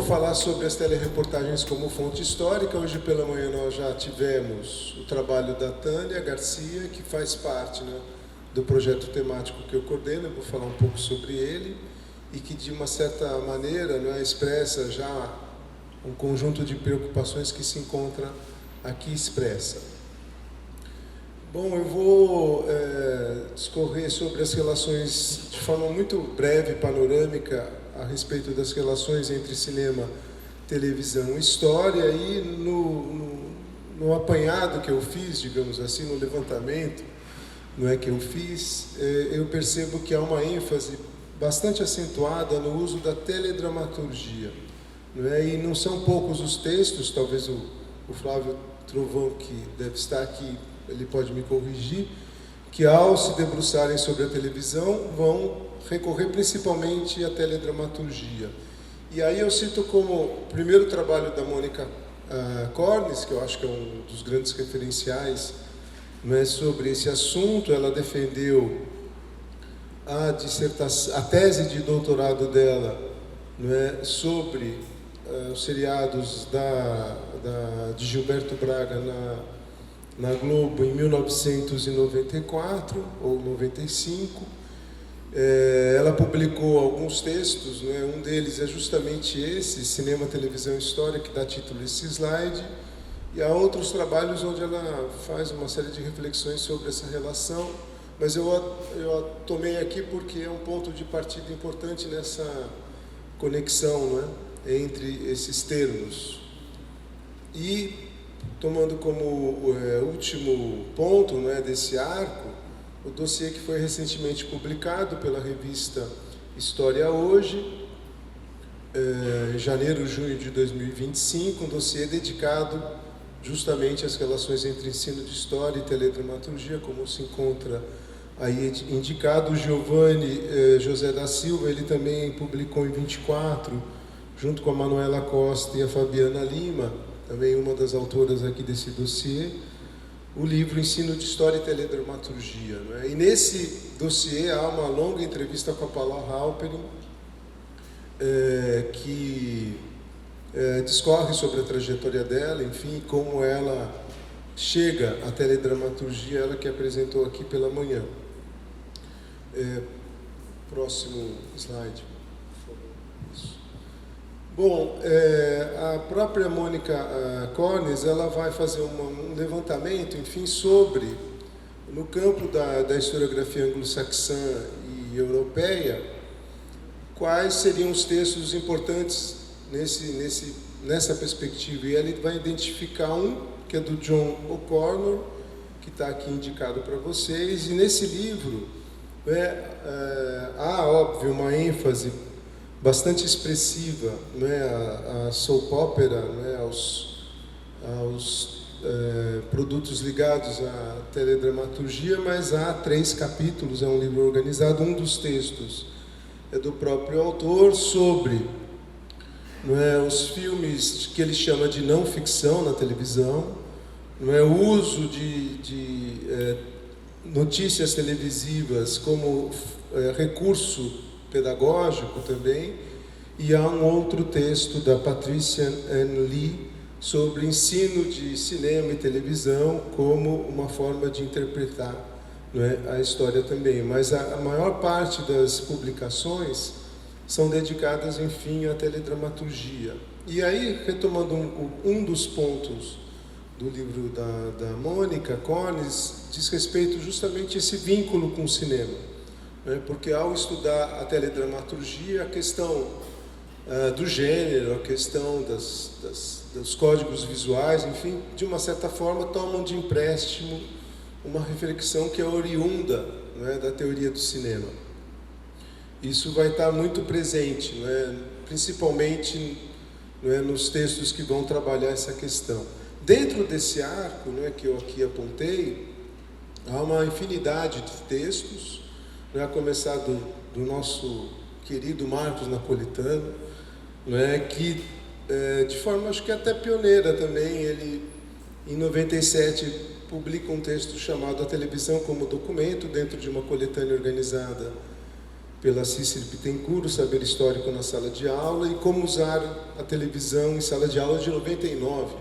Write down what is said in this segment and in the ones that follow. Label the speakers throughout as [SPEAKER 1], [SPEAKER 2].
[SPEAKER 1] falar sobre as telereportagens como fonte histórica. Hoje pela manhã nós já tivemos o trabalho da Tânia Garcia, que faz parte, né, do projeto temático que eu coordeno. Eu vou falar um pouco sobre ele e que, de uma certa maneira, né, expressa já um conjunto de preocupações que se encontra aqui expressa. Bom, eu vou discorrer sobre as relações de forma muito breve, panorâmica, a respeito das relações entre cinema, televisão e história, e no apanhado que eu fiz, digamos assim, no levantamento, não é que eu fiz, eu percebo que há uma ênfase bastante acentuada no uso da teledramaturgia, não é? E não são poucos os textos, talvez o Flávio Trovão, que deve estar aqui, ele pode me corrigir, que ao se debruçarem sobre a televisão vão recorrer principalmente à teledramaturgia. E aí eu cito como o primeiro trabalho da Mônica Cornes, que eu acho que é um dos grandes referenciais, não é, sobre esse assunto. Ela defendeu a tese de doutorado dela, não é, sobre os seriados de Gilberto Braga na Globo em 1994 ou 95. Ela publicou alguns textos, né? Um deles é justamente esse, Cinema, Televisão e História, que dá título a esse slide, e há outros trabalhos onde ela faz uma série de reflexões sobre essa relação, mas eu a tomei aqui porque é um ponto de partida importante nessa conexão, né, entre esses termos. E, tomando como último ponto, né, desse arco, o dossiê que foi recentemente publicado pela revista História Hoje, em janeiro, junho de 2025, um dossiê dedicado justamente às relações entre ensino de história e teledramaturgia, como se encontra aí indicado. O Giovanni José da Silva, ele também publicou em 24, junto com a Manuela Costa e a Fabiana Lima, também uma das autoras aqui desse dossiê, o livro Ensino de História e Teledramaturgia, né? E nesse dossiê há uma longa entrevista com a Paula Halperin, que discorre sobre a trajetória dela, enfim, como ela chega à teledramaturgia, ela que apresentou aqui pela manhã. Próximo slide, por favor. Isso. Bom, a própria Mônica Cornes, ela vai fazer um levantamento, enfim, sobre, no campo da historiografia anglo-saxã e europeia, quais seriam os textos importantes nessa perspectiva. E ele vai identificar um, que é do John O'Connor, que está aqui indicado para vocês, e nesse livro há, óbvio, uma ênfase bastante expressiva, né, a soap opera, né, aos produtos ligados à teledramaturgia, mas há 3 capítulos, é um livro organizado. Um dos textos é do próprio autor sobre, não é, os filmes que ele chama de não ficção na televisão, não é, o uso de notícias televisivas como recurso pedagógico também. E há um outro texto da Patricia Ann Lee sobre ensino de cinema e televisão como uma forma de interpretar, não é, a história também. Mas a maior parte das publicações são dedicadas, enfim, à teledramaturgia. E aí, retomando um dos pontos do livro da Mônica Cornes, diz respeito justamente a esse vínculo com o cinema, né? Porque ao estudar a teledramaturgia, a questão do gênero, a questão dos códigos visuais, enfim, de uma certa forma tomam de empréstimo uma reflexão que é oriunda, né, da teoria do cinema. Isso vai estar muito presente, né, principalmente, né, nos textos que vão trabalhar essa questão. Dentro desse arco, né, que eu aqui apontei, há uma infinidade de textos, né, a começar do nosso querido Marcos Napolitano, né, que de forma acho que até pioneira também, ele em 97 publica um texto chamado A Televisão como Documento, dentro de uma coletânea organizada pela Cícero Bittencourt, o Saber Histórico na Sala de Aula, e Como Usar a Televisão em Sala de Aula, de 99.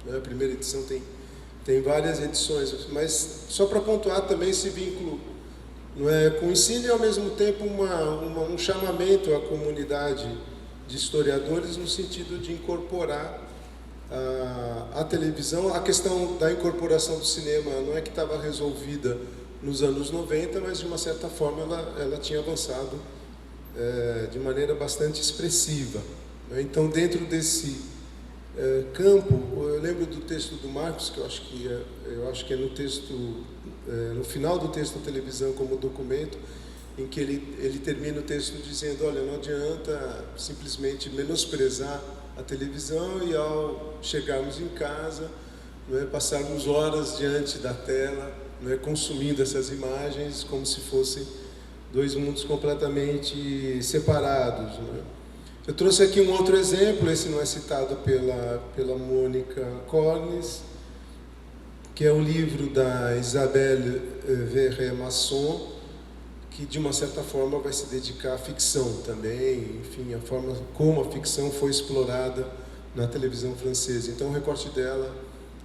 [SPEAKER 1] Né? A primeira edição tem várias edições, mas só para pontuar também esse vínculo, não é, com o ensino e, ao mesmo tempo, um chamamento à comunidade de historiadores no sentido de incorporar a televisão. A questão da incorporação do cinema não é que estava resolvida nos anos 90, mas de uma certa forma ela tinha avançado de maneira bastante expressiva. Então, dentro desse campo, eu lembro do texto do Marcos, que eu acho que é no texto, no final do texto da televisão como documento, em que ele termina o texto dizendo: olha, não adianta simplesmente menosprezar a televisão e, ao chegarmos em casa, não é, passarmos horas diante da tela, não é, consumindo essas imagens como se fossem dois mundos completamente separados. Não é? Eu trouxe aqui um outro exemplo, esse não é citado pela Mônica Cornes, que é o livro da Isabelle Verret-Masson, que de uma certa forma vai se dedicar à ficção também, enfim, a forma como a ficção foi explorada na televisão francesa. Então o recorte dela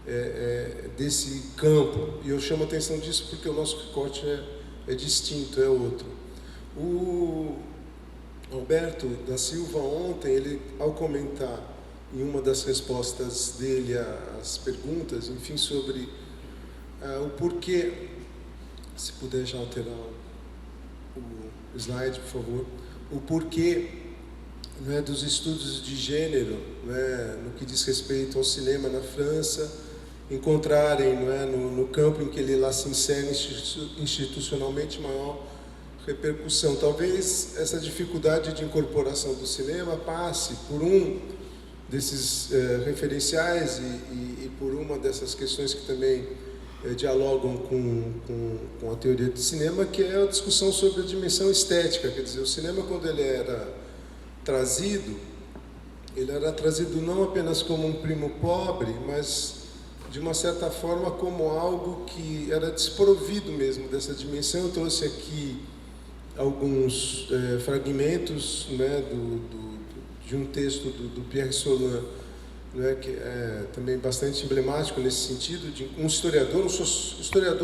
[SPEAKER 1] é desse campo, e eu chamo a atenção disso porque o nosso recorte é distinto, é outro. O Alberto da Silva, ontem, ele, ao comentar em uma das respostas dele às perguntas, enfim, sobre o porquê, se puder já alterar o slide, por favor, o porquê, né, dos estudos de gênero, né, no que diz respeito ao cinema na França, encontrarem, né, no campo em que ele lá se insere institucionalmente, maior repercussão. Talvez essa dificuldade de incorporação do cinema passe por um desses referenciais e por uma dessas questões que também dialogam com a teoria do cinema, que é a discussão sobre a dimensão estética. Quer dizer, o cinema, quando ele era trazido não apenas como um primo pobre, mas de uma certa forma como algo que era desprovido mesmo dessa dimensão. Eu trouxe aqui alguns fragmentos, né, de um texto do Pierre Solin, né, que é também bastante emblemático nesse sentido, de um historiador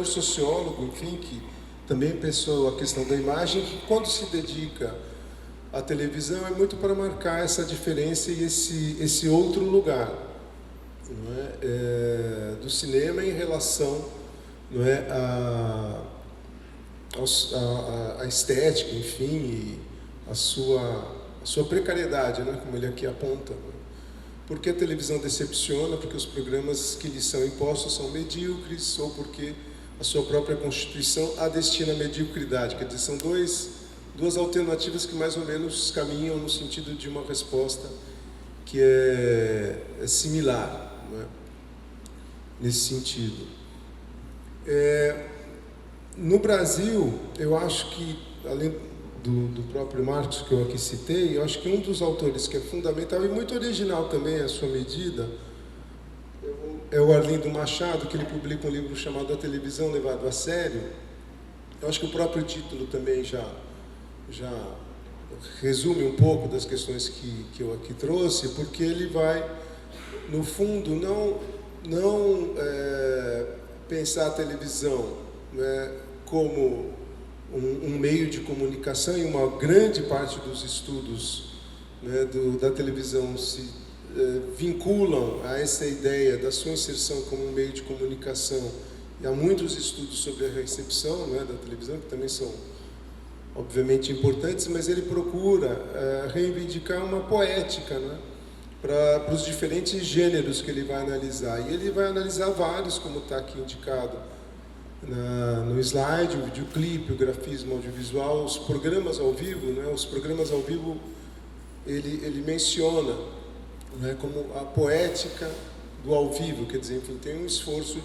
[SPEAKER 1] sociólogo, enfim, que também pensou a questão da imagem, que quando se dedica à televisão é muito para marcar essa diferença e esse outro lugar, não é, do cinema em relação, não é, a estética, enfim, e a sua precariedade, né, como ele aqui aponta. Porque a televisão decepciona, porque os programas que lhe são impostos são medíocres, ou porque a sua própria Constituição a destina à mediocridade. Quer dizer, são duas alternativas que mais ou menos caminham no sentido de uma resposta que é similar, não é? Nesse sentido. No Brasil, eu acho que, além do próprio Marcos, que eu aqui citei, eu acho que um dos autores que é fundamental e muito original também à sua medida é o Arlindo Machado, que ele publica um livro chamado A Televisão Levado a Sério. Eu acho que o próprio título também já resume um pouco das questões que eu aqui trouxe, porque ele vai, no fundo, não pensar a televisão, né, como um meio de comunicação, e uma grande parte dos estudos, né, da televisão se vinculam a essa ideia da sua inserção como um meio de comunicação. E há muitos estudos sobre a recepção, né, da televisão, que também são obviamente importantes, mas ele procura reivindicar uma poética, né, para os diferentes gêneros que ele vai analisar. E ele vai analisar vários, como está aqui indicado no slide: o videoclipe, o grafismo audiovisual, os programas ao vivo, né? Os programas ao vivo ele menciona, né, como a poética do ao vivo, quer dizer, enfim, tem um esforço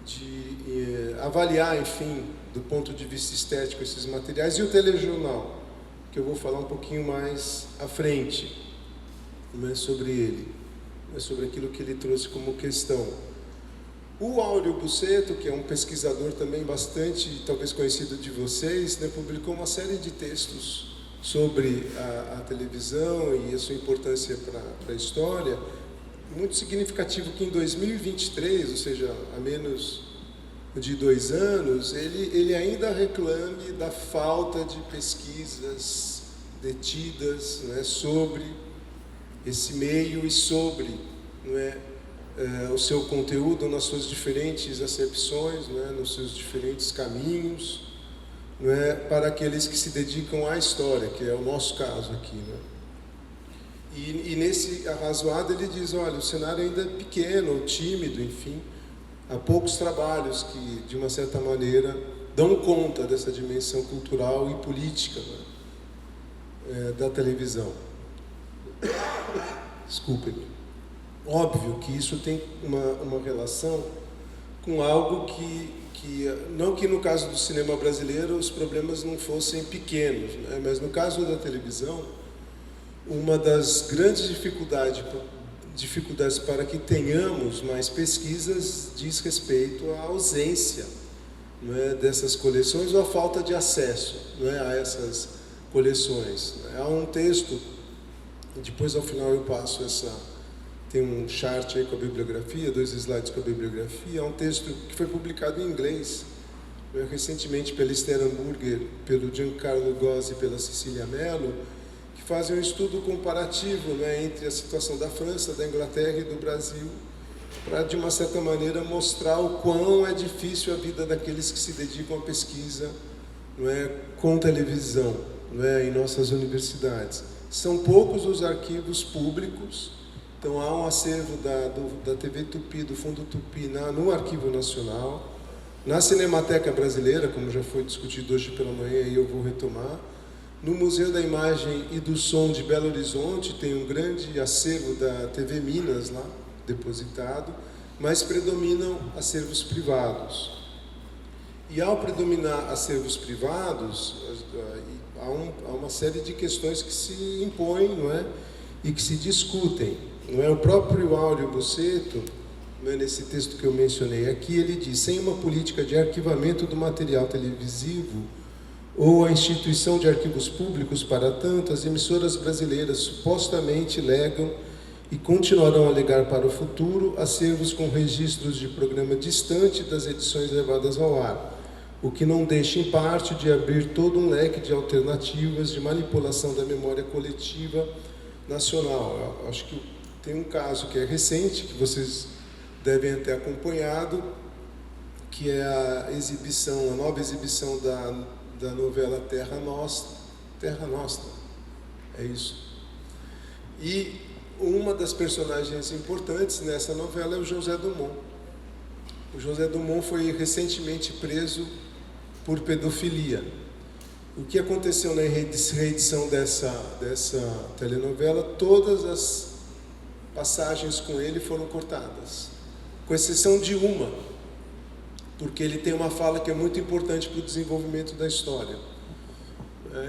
[SPEAKER 1] de avaliar, enfim, do ponto de vista estético esses materiais. E o telejornal, que eu vou falar um pouquinho mais à frente, né, sobre ele, né, sobre aquilo que ele trouxe como questão. O Áureo Bussetto, que é um pesquisador também bastante, talvez conhecido de vocês, né, publicou uma série de textos sobre a televisão e a sua importância para a história, muito significativo que em 2023, ou seja, há menos de 2 anos, ele ainda reclame da falta de pesquisas detidas, né, sobre esse meio e sobre, não é, o seu conteúdo nas suas diferentes acepções, não é, nos seus diferentes caminhos, não é, para aqueles que se dedicam à história, que é o nosso caso aqui, né? E nesse arrazoado ele diz, olha, o cenário ainda é pequeno, tímido, enfim, há poucos trabalhos que, de uma certa maneira, dão conta dessa dimensão cultural e política, né, da televisão. Desculpem-me. Óbvio que isso tem uma relação com algo que não que no caso do cinema brasileiro os problemas não fossem pequenos, né, mas no caso da televisão, uma das grandes dificuldades para que tenhamos mais pesquisas diz respeito à ausência, não é, dessas coleções ou à falta de acesso, não é, a essas coleções. Há um texto, depois ao final eu passo tem um chart aí com a bibliografia, 2 slides com a bibliografia, é um texto que foi publicado em inglês, recentemente pela Esther Hamburger, pelo Giancarlo Gozzi e pela Cecília Mello, que fazem um estudo comparativo, né, entre a situação da França, da Inglaterra e do Brasil, para, de uma certa maneira, mostrar o quão é difícil a vida daqueles que se dedicam à pesquisa, não é, com televisão, não é, em nossas universidades. São poucos os arquivos públicos, então há um acervo da TV Tupi, do Fundo Tupi, no Arquivo Nacional, na Cinemateca Brasileira, como já foi discutido hoje pela manhã e eu vou retomar. No Museu da Imagem e do Som de Belo Horizonte tem um grande acervo da TV Minas lá, depositado, mas predominam acervos privados. E ao predominar acervos privados, há uma série de questões que se impõem, não é? E que se discutem. Não é? O próprio Áureo Bussetto, não é, nesse texto que eu mencionei aqui, ele diz, sem uma política de arquivamento do material televisivo ou a instituição de arquivos públicos para tanto, as emissoras brasileiras supostamente legam e continuarão a legar para o futuro acervos com registros de programa distante das edições levadas ao ar, o que não deixa, em parte, de abrir todo um leque de alternativas de manipulação da memória coletiva nacional. Eu acho que tem um caso que é recente, que vocês devem ter acompanhado, que é a nova exibição da novela Terra Nostra, é isso. E uma das personagens importantes nessa novela é o José Dumont. O José Dumont foi recentemente preso por pedofilia. O que aconteceu na reedição dessa telenovela, todas as passagens com ele foram cortadas, com exceção de uma, porque ele tem uma fala que é muito importante para o desenvolvimento da história.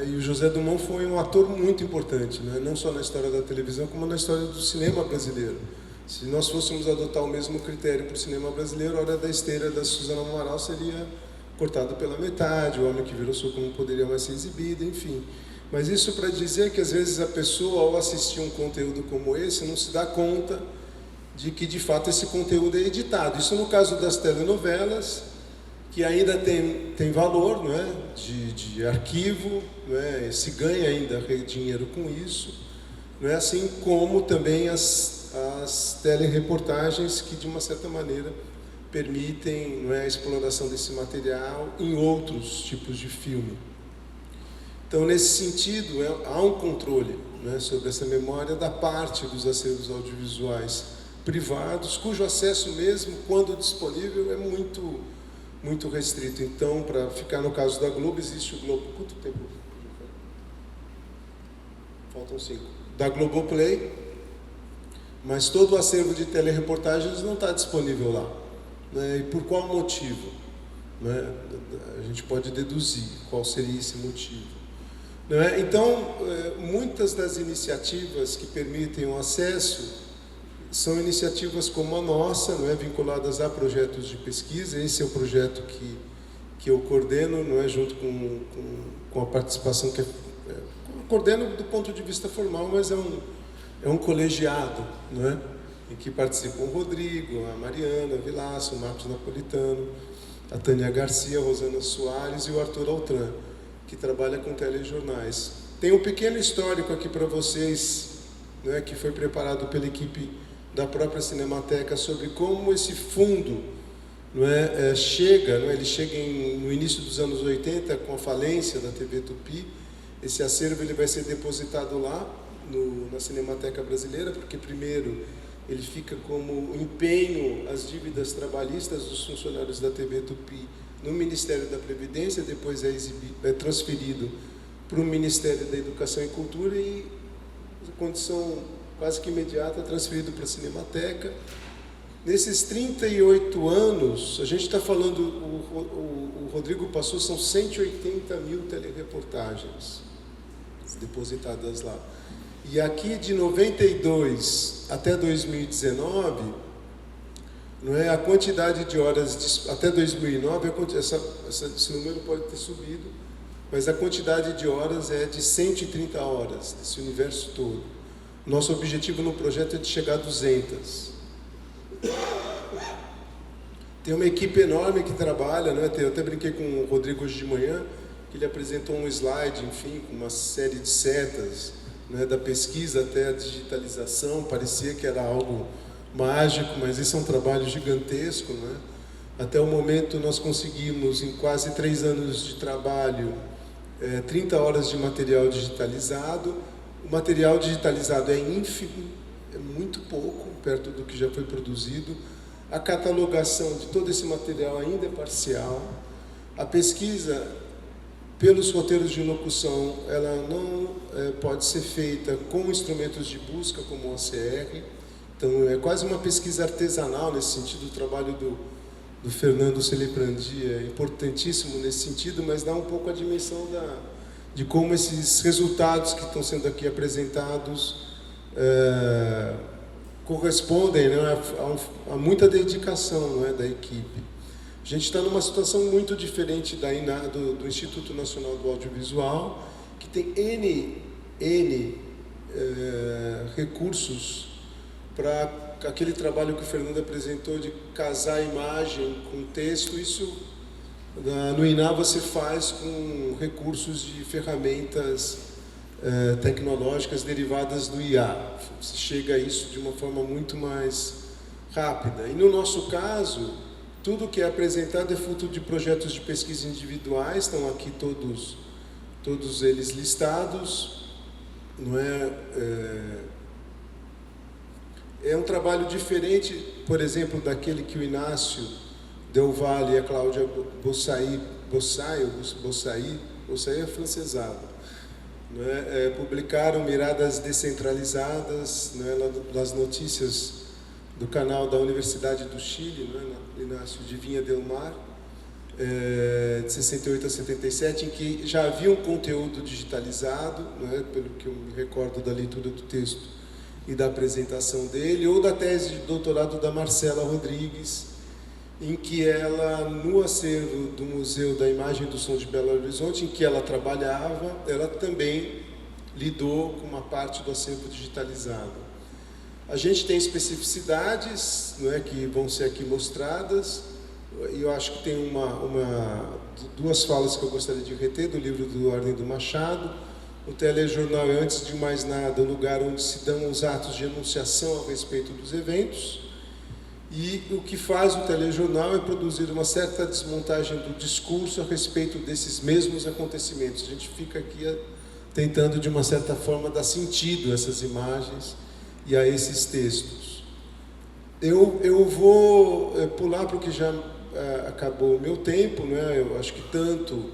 [SPEAKER 1] E o José Dumont foi um ator muito importante, né? Não só na história da televisão, como na história do cinema brasileiro. Se nós fôssemos adotar o mesmo critério para o cinema brasileiro, a Hora da Esteira da Suzana Amaral seria cortado pela metade, O Homem que Virou Soco não poderia mais ser exibido, enfim. Mas isso para dizer que, às vezes, a pessoa, ao assistir um conteúdo como esse, não se dá conta de que, de fato, esse conteúdo é editado. Isso no caso das telenovelas, que ainda tem valor, não é? de arquivo, não é? Se ganha ainda dinheiro com isso, não é? Assim como também as telereportagens que, de uma certa maneira, permitem, não é, a exploração desse material em outros tipos de filme. Então, nesse sentido, há um controle, né, sobre essa memória da parte dos acervos audiovisuais privados, cujo acesso mesmo, quando disponível, é muito, muito restrito. Então, para ficar no caso da Globo, existe o Globo... Quanto tempo? Faltam 5. Da Globoplay, mas todo o acervo de telereportagens não está disponível lá. Né? E por qual motivo? Né? A gente pode deduzir qual seria esse motivo. Então, muitas das iniciativas que permitem o acesso são iniciativas como a nossa, não é, vinculadas a projetos de pesquisa. Esse é o projeto que eu coordeno, não é, junto com a participação que coordeno do ponto de vista formal, mas é um colegiado, não é, em que participam o Rodrigo, a Mariana Vilaça, o Marcos Napolitano, a Tânia Garcia, a Rosana Soares e o Arthur Altran, que trabalha com telejornais. Tem um pequeno histórico aqui para vocês, né, que foi preparado pela equipe da própria Cinemateca, sobre como esse fundo, não é, chega, não é, ele chega no início dos anos 80, com a falência da TV Tupi. Esse acervo ele vai ser depositado lá, na Cinemateca Brasileira, porque primeiro ele fica como empenho as dívidas trabalhistas dos funcionários da TV Tupi no Ministério da Previdência, depois é transferido para o Ministério da Educação e Cultura e, condição quase que imediata, transferido para a Cinemateca. Nesses 38 anos, a gente está falando, o Rodrigo passou, são 180 mil telereportagens depositadas lá. E aqui de 92 até 2019, não é, a quantidade de horas, até 2009, esse número pode ter subido, mas a quantidade de horas é de 130 horas, desse universo todo. Nosso objetivo no projeto é de chegar a 200. Tem uma equipe enorme que trabalha, né? Eu até brinquei com o Rodrigo hoje de manhã, que ele apresentou um slide, enfim, com uma série de setas, né, da pesquisa até a digitalização. Parecia que era algo mágico, mas esse é um trabalho gigantesco, né? Até o momento nós conseguimos, em quase 3 anos de trabalho, 30 horas de material digitalizado. O material digitalizado é ínfimo, é muito pouco, perto do que já foi produzido. A catalogação de todo esse material ainda é parcial. A pesquisa, pelos roteiros de locução, ela não pode ser feita com instrumentos de busca, como o OCR. Então, é quase uma pesquisa artesanal nesse sentido. O trabalho do Fernando Celebrandi é importantíssimo nesse sentido, mas dá um pouco a dimensão de como esses resultados que estão sendo aqui apresentados correspondem, né, a muita dedicação, não é, da equipe. A gente está numa situação muito diferente do Instituto Nacional do Audiovisual, que tem N recursos para aquele trabalho que o Fernando apresentou de casar imagem com texto. Isso no INA você faz com recursos de ferramentas tecnológicas derivadas do IA. Você chega a isso de uma forma muito mais rápida. E no nosso caso, tudo que é apresentado é fruto de projetos de pesquisa individuais, estão aqui todos eles listados. Não é um trabalho diferente, por exemplo, daquele que o Inácio Del Valle e a Cláudia Bossai é afrancesado, publicaram Miradas Descentralizadas, das notícias do canal da Universidade do Chile, Inácio de Vinha del Mar, de 68 a 77, em que já havia um conteúdo digitalizado, pelo que eu me recordo da leitura do texto e da apresentação dele, ou da tese de doutorado da Marcela Rodrigues, em que ela, no acervo do Museu da Imagem e do Som de Belo Horizonte, em que ela trabalhava, ela também lidou com uma parte do acervo digitalizado. A gente tem especificidades, que vão ser aqui mostradas, e eu acho que tem duas falas que eu gostaria de reter do livro do Arlindo Machado. O telejornal é, antes de mais nada, o lugar onde se dão os atos de enunciação a respeito dos eventos. E o que faz o telejornal é produzir uma certa desmontagem do discurso a respeito desses mesmos acontecimentos. A gente fica aqui tentando, de uma certa forma, dar sentido a essas imagens e a esses textos. Eu vou pular porque já acabou o meu tempo, Eu acho que tanto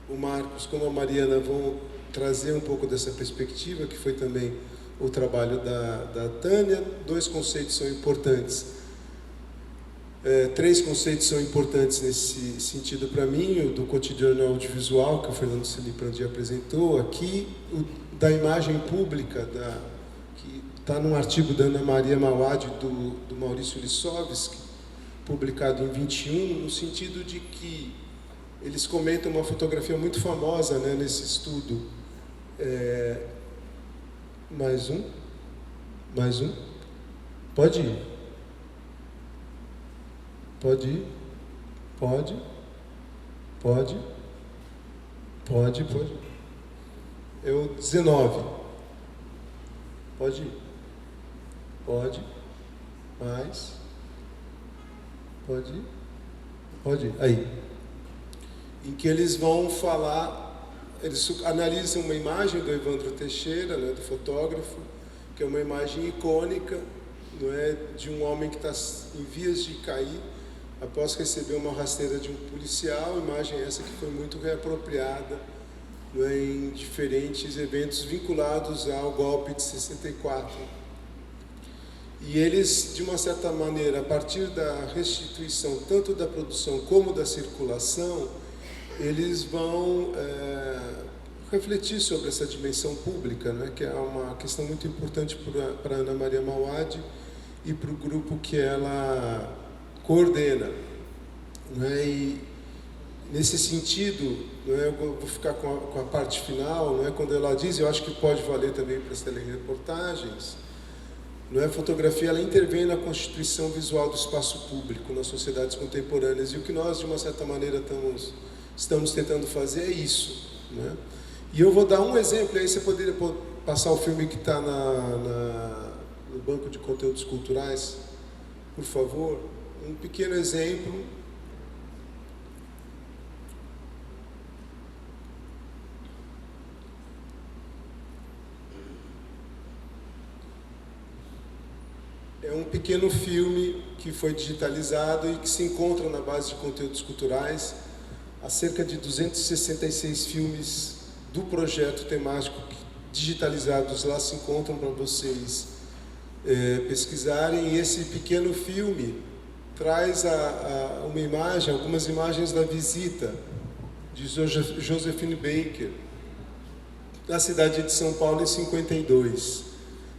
[SPEAKER 1] o Marcos como a Mariana vão trazer um pouco dessa perspectiva, que foi também o trabalho da Tânia. 2 conceitos são importantes. 3 conceitos são importantes nesse sentido para mim: o do cotidiano audiovisual, que o Fernando Celebrandi apresentou aqui, o da imagem pública, que está num artigo da Ana Maria Mauad do Maurício Lissovski, publicado em 21, no sentido de que eles comentam uma fotografia muito famosa, né, nesse estudo. Mais um? Pode ir. Pode ir? Pode. É o 19. Pode ir. Pode. Mais. Pode ir. Aí. Em que eles vão falar, eles analisam uma imagem do Evandro Teixeira, né, do fotógrafo, que é uma imagem icônica, não é, de um homem que está em vias de cair após receber uma rasteira de um policial. Imagem essa que foi muito reapropriada, não é, em diferentes eventos vinculados ao golpe de 64. E eles, de uma certa maneira, a partir da restituição tanto da produção como da circulação, eles vão refletir sobre essa dimensão pública, né, que é uma questão muito importante para Ana Maria Mauad e para o grupo que ela coordena. Né, e nesse sentido, né, eu vou ficar com a parte final, né, quando ela diz, eu acho que pode valer também para as telereportagens, não é, a fotografia ela intervém na constituição visual do espaço público nas sociedades contemporâneas, e o que nós, de uma certa maneira, estamos tentando fazer é isso. Né? E eu vou dar um exemplo, aí você poderia passar o filme que está no banco de conteúdos culturais, por favor. Um pequeno exemplo. É um pequeno filme que foi digitalizado e que se encontra na base de conteúdos culturais. Há cerca de 266 filmes do projeto temático digitalizados lá se encontram para vocês pesquisarem. E esse pequeno filme traz uma imagem, algumas imagens da visita de Josephine Baker na cidade de São Paulo em 52.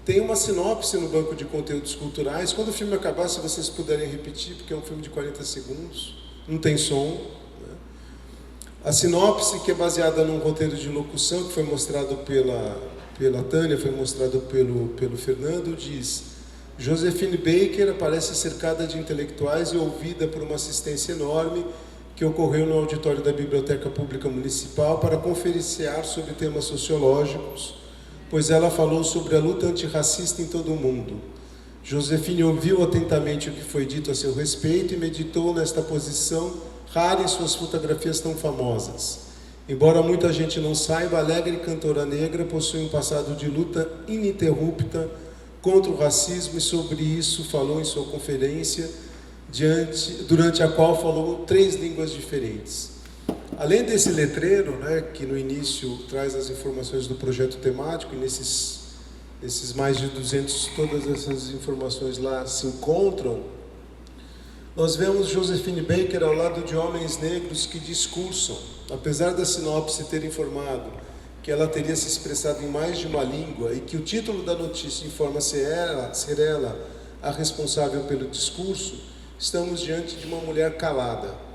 [SPEAKER 1] Tem uma sinopse no banco de conteúdos culturais. Quando o filme acabar, se vocês puderem repetir, porque é um filme de 40 segundos, não tem som. Né? A sinopse, que é baseada num roteiro de locução, que foi mostrado pela Tânia, foi mostrado pelo Fernando, diz: Josephine Baker aparece cercada de intelectuais e ouvida por uma assistência enorme que ocorreu no auditório da Biblioteca Pública Municipal para conferenciar sobre temas sociológicos, pois ela falou sobre a luta antirracista em todo o mundo. Josephine ouviu atentamente o que foi dito a seu respeito e meditou nesta posição rara em suas fotografias tão famosas. Embora muita gente não saiba, a alegre cantora negra possui um passado de luta ininterrupta contra o racismo e sobre isso falou em sua conferência, durante a qual falou 3 línguas diferentes. Além desse letreiro, né, que no início traz as informações do projeto temático, e nesses mais de 200, todas essas informações lá se encontram, nós vemos Josephine Baker ao lado de homens negros que discursam. Apesar da sinopse ter informado que ela teria se expressado em mais de uma língua e que o título da notícia informa ser ela a responsável pelo discurso, estamos diante de uma mulher calada.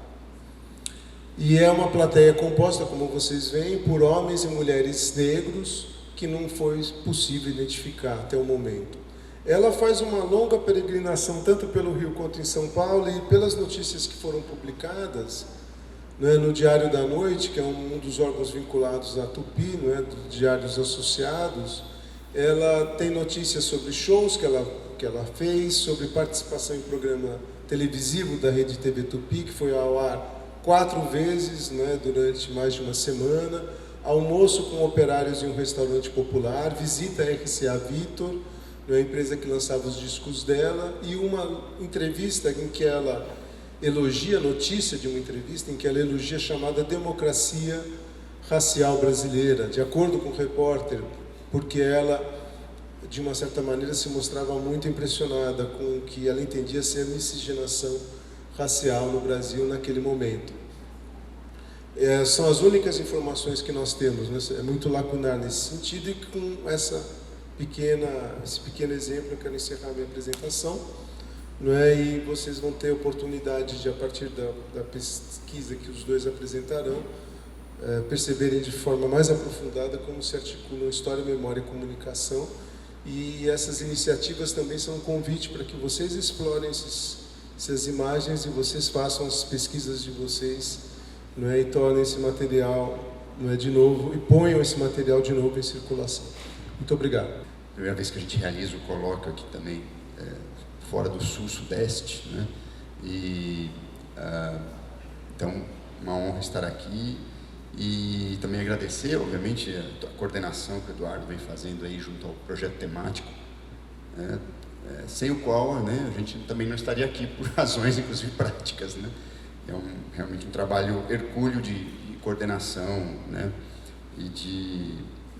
[SPEAKER 1] E é uma plateia composta, como vocês veem, por homens e mulheres negros que não foi possível identificar até o momento. Ela faz uma longa peregrinação tanto pelo Rio quanto em São Paulo, e pelas notícias que foram publicadas, né, no Diário da Noite, que é um dos órgãos vinculados à Tupi, não é, dos diários associados, ela tem notícias sobre shows que ela fez, sobre participação em programa televisivo da Rede TV Tupi, que foi ao ar 4 vezes, né, durante mais de uma semana, almoço com operários em um restaurante popular, visita a RCA Victor, a empresa que lançava os discos dela, e uma entrevista em que ela elogia, notícia de uma entrevista em que ela elogia a chamada democracia racial brasileira, de acordo com o repórter, porque ela, de uma certa maneira, se mostrava muito impressionada com o que ela entendia ser a miscigenação racial no Brasil naquele momento. São as únicas informações que nós temos, né? É muito lacunar nesse sentido, e com essa esse pequeno exemplo, eu quero encerrar minha apresentação, não é? E vocês vão ter a oportunidade de, a partir da pesquisa que os dois apresentarão, perceberem de forma mais aprofundada como se articulam história, memória e comunicação. E essas iniciativas também são um convite para que vocês explorem essas imagens e vocês façam as pesquisas de vocês, não é? E tornem esse material, não é, de novo, e ponham esse material de novo em circulação. Muito obrigado.
[SPEAKER 2] Primeira vez que a gente realiza o colóquio aqui também, fora do sul-sudeste, né? E então, uma honra estar aqui e também agradecer, obviamente, a coordenação que o Eduardo vem fazendo aí junto ao projeto temático, né? Sem o qual, né, a gente também não estaria aqui por razões, inclusive, práticas, né? É realmente um trabalho hercúleo de coordenação, né? E de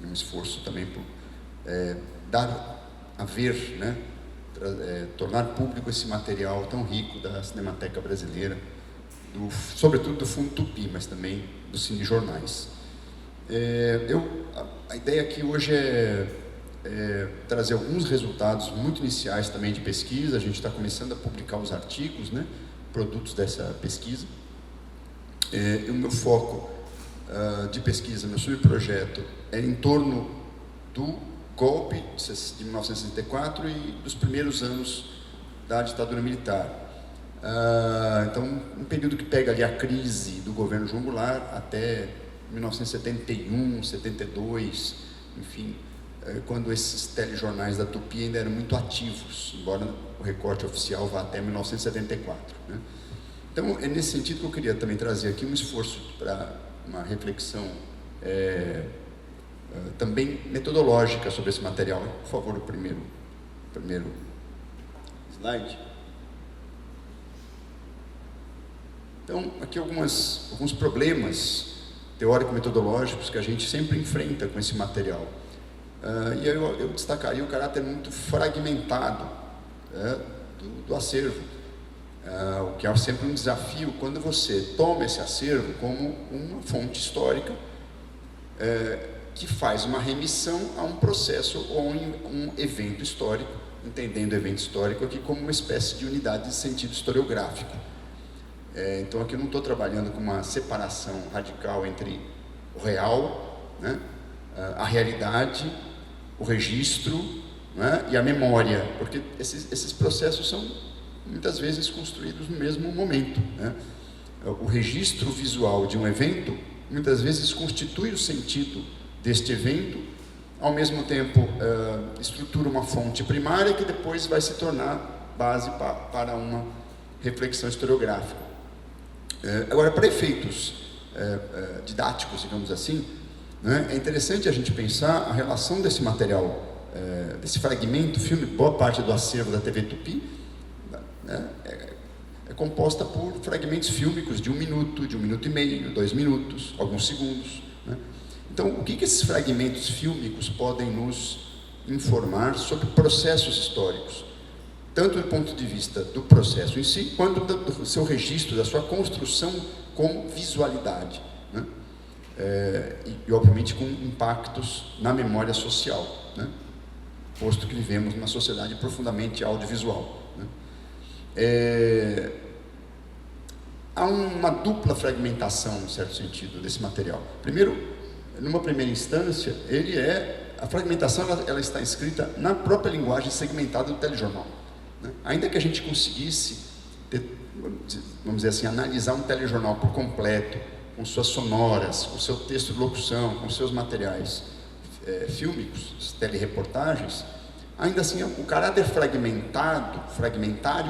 [SPEAKER 2] um esforço também por dar a ver, né? Tornar público esse material tão rico da Cinemateca Brasileira, sobretudo do Fundo Tupi, mas também dos cinejornais. A ideia aqui hoje é trazer alguns resultados muito iniciais também de pesquisa. A gente está começando a publicar os artigos, né, produtos dessa pesquisa. O meu foco de pesquisa, meu subprojeto, é em torno do golpe de 1964 e dos primeiros anos da ditadura militar. Então, um período que pega ali a crise do governo João Goulart até 1971, 72, enfim, quando esses telejornais da Tupi ainda eram muito ativos, embora o recorte oficial vá até 1974. Né? Então, é nesse sentido que eu queria também trazer aqui um esforço para uma reflexão também metodológica sobre esse material. Por favor, o primeiro slide. Então, aqui alguns problemas teórico-metodológicos que a gente sempre enfrenta com esse material. E eu destacaria o caráter muito fragmentado do acervo, o que é sempre um desafio quando você toma esse acervo como uma fonte histórica que faz uma remissão a um processo ou um evento histórico, entendendo o evento histórico aqui como uma espécie de unidade de sentido historiográfico. Então aqui eu não estou trabalhando com uma separação radical entre o real, né, a realidade, o registro, né, e a memória, porque esses processos são muitas vezes construídos no mesmo momento, né? O registro visual de um evento muitas vezes constitui o sentido deste evento, ao mesmo tempo estrutura uma fonte primária que depois vai se tornar base para uma reflexão historiográfica. Agora, para efeitos didáticos, digamos assim, né, é interessante a gente pensar a relação desse material, desse fragmento, filme, boa parte do acervo da TV Tupi, né, é composta por fragmentos fílmicos de 1 minuto, de 1 minuto e meio, 2 minutos, alguns segundos. Né? Então, o que esses fragmentos fílmicos podem nos informar sobre processos históricos? Tanto do ponto de vista do processo em si, quanto do seu registro, da sua construção como visualidade, né? E, obviamente, com impactos na memória social, né? Posto que vivemos numa sociedade profundamente audiovisual. Né? Há uma dupla fragmentação, em certo sentido, desse material. Primeiro, numa primeira instância, a fragmentação ela está inscrita na própria linguagem segmentada do telejornal. Ainda que a gente conseguisse, vamos dizer assim, analisar um telejornal por completo, com suas sonoras, com seu texto de locução, com seus materiais fílmicos, telereportagens, ainda assim o caráter fragmentário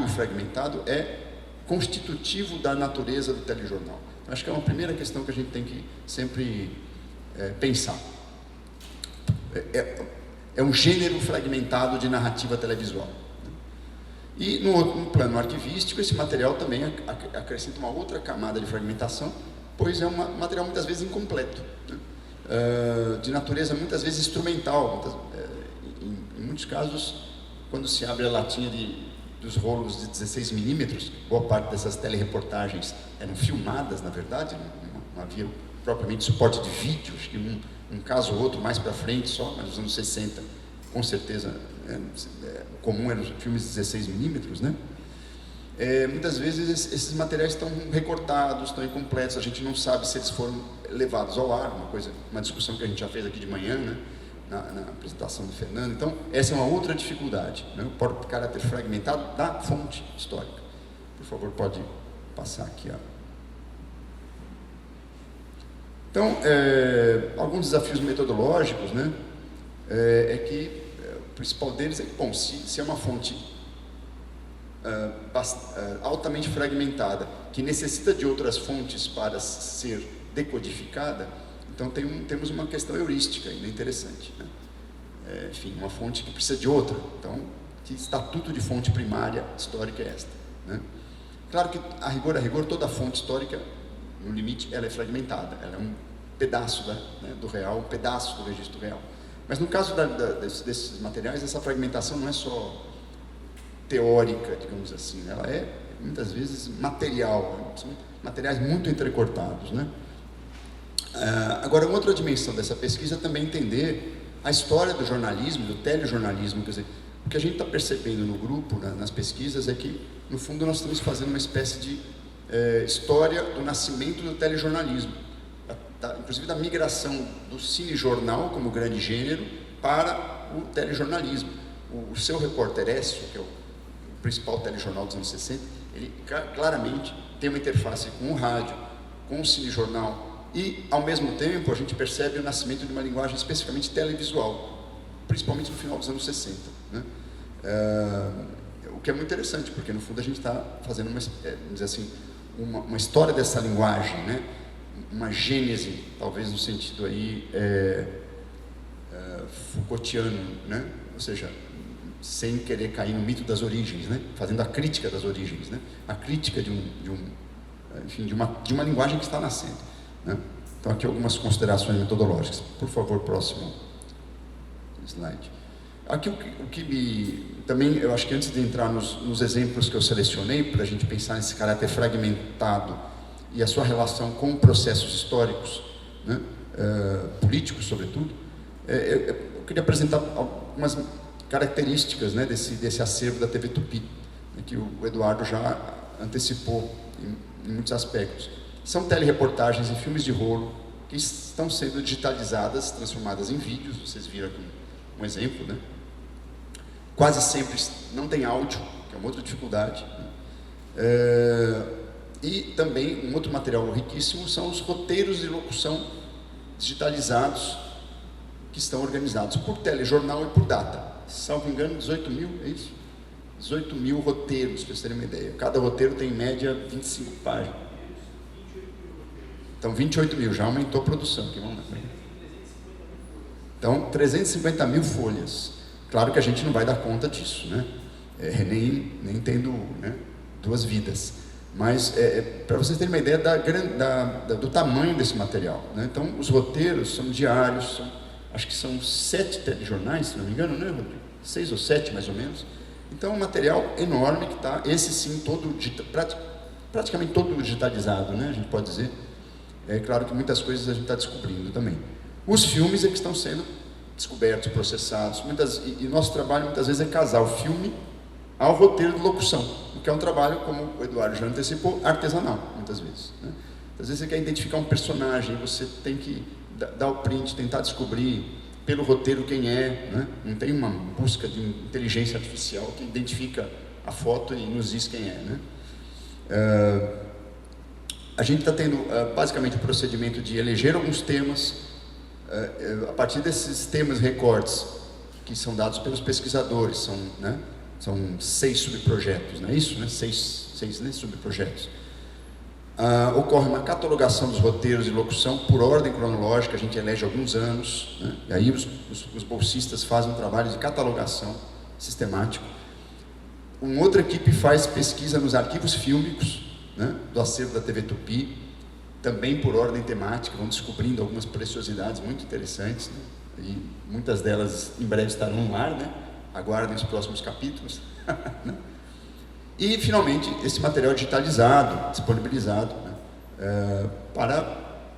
[SPEAKER 2] e fragmentado é constitutivo da natureza do telejornal. Acho que é uma primeira questão que a gente tem que sempre pensar. É um gênero fragmentado de narrativa televisual. E no plano arquivístico, esse material também acrescenta uma outra camada de fragmentação, pois é um material muitas vezes incompleto, né? De natureza muitas vezes instrumental. Em muitos casos, quando se abre a latinha dos rolos de 16 milímetros, boa parte dessas telereportagens eram filmadas, na verdade, não havia propriamente suporte de vídeo, acho que um caso ou outro mais para frente só, mas nos anos 60 com certeza, o comum eram os filmes de 16mm, né? Muitas vezes esses materiais estão recortados, estão incompletos, a gente não sabe se eles foram levados ao ar, uma discussão que a gente já fez aqui de manhã, né? Na apresentação do Fernando. Então, essa é uma outra dificuldade, né? O caráter fragmentado da fonte histórica. Por favor, pode passar aqui. Ó. Então, alguns desafios metodológicos, né? O principal deles é que, bom, se é uma fonte altamente fragmentada, que necessita de outras fontes para ser decodificada, então temos uma questão heurística ainda interessante, né? Enfim, uma fonte que precisa de outra. Então, que estatuto de fonte primária histórica é esta, né? Claro que, a rigor, toda fonte histórica, no limite, ela é fragmentada, ela é um pedaço do real, um pedaço do registro real. Mas no caso desses materiais, essa fragmentação não é só teórica, digamos assim, ela é, muitas vezes, material, são materiais muito entrecortados, né? Agora, uma outra dimensão dessa pesquisa é também entender a história do jornalismo, do telejornalismo, quer dizer, o que a gente está percebendo no grupo, nas pesquisas, é que, no fundo, nós estamos fazendo uma espécie de história do nascimento do telejornalismo, inclusive da migração do cinejornal como grande gênero para o telejornalismo. O Seu Repórter Écio, que é o principal telejornal dos anos 60, ele claramente tem uma interface com o rádio, com o cinejornal, e, ao mesmo tempo, a gente percebe o nascimento de uma linguagem especificamente televisual, principalmente no final dos anos 60, né? O que é muito interessante, porque, no fundo, a gente está fazendo uma história dessa linguagem, né? Uma gênese, talvez no sentido aí Foucaultiano, né? Ou seja, sem querer cair no mito das origens, né? Fazendo a crítica das origens, né? A crítica de uma linguagem que está nascendo, né? Então, aqui algumas considerações metodológicas. Por favor, próximo slide. Aqui o que também, eu acho que antes de entrar nos exemplos que eu selecionei, para a gente pensar nesse caráter fragmentado e a sua relação com processos históricos, né? Políticos, sobretudo, eu queria apresentar algumas características, né, desse acervo da TV Tupi, né, que o Eduardo já antecipou em muitos aspectos. São telereportagens e filmes de rolo que estão sendo digitalizadas, transformadas em vídeos, vocês viram aqui um exemplo, né? Quase sempre não tem áudio, que é uma outra dificuldade, né? E também um outro material riquíssimo são os roteiros de locução digitalizados que estão organizados por telejornal e por data. Salvo engano, 18 mil, é isso? 18 mil roteiros, para vocês terem uma ideia. Cada roteiro tem em média 25 páginas. Então, 28 mil, já aumentou a produção. Aqui, vamos lá. Então, 350 mil folhas. Claro que a gente não vai dar conta disso, né? Nem tendo, né, duas vidas. Mas, para vocês terem uma ideia do tamanho desse material, né? Então, os roteiros são diários, acho que são 7 telejornais, se não me engano, né, Rodrigo? 6 ou 7, mais ou menos. Então, é um material enorme que está, esse sim, praticamente todo digitalizado, né, a gente pode dizer. É claro que muitas coisas a gente está descobrindo também. Os filmes é que estão sendo descobertos, processados. E nosso trabalho, muitas vezes, é casar o filme ao roteiro de locução, o que é um trabalho, como o Eduardo já antecipou, artesanal, muitas vezes, né? Às vezes você quer identificar um personagem, você tem que dar o print, tentar descobrir pelo roteiro quem é, né? Não tem uma busca de inteligência artificial que identifica a foto e nos diz quem é, né? A gente está tendo basicamente o procedimento de eleger alguns temas, a partir desses temas recortes que são dados pelos pesquisadores, são 6 subprojetos, não é isso? Né? 6 né, subprojetos. Ocorre uma catalogação dos roteiros de locução por ordem cronológica, a gente elege alguns anos, né? E aí os bolsistas fazem um trabalho de catalogação sistemático. Uma outra equipe faz pesquisa nos arquivos fílmicos, né, do acervo da TV Tupi, também por ordem temática, vão descobrindo algumas preciosidades muito interessantes, né? E muitas delas em breve estarão no ar, né? Aguardem os próximos capítulos. Né? E, finalmente, esse material digitalizado, disponibilizado, né?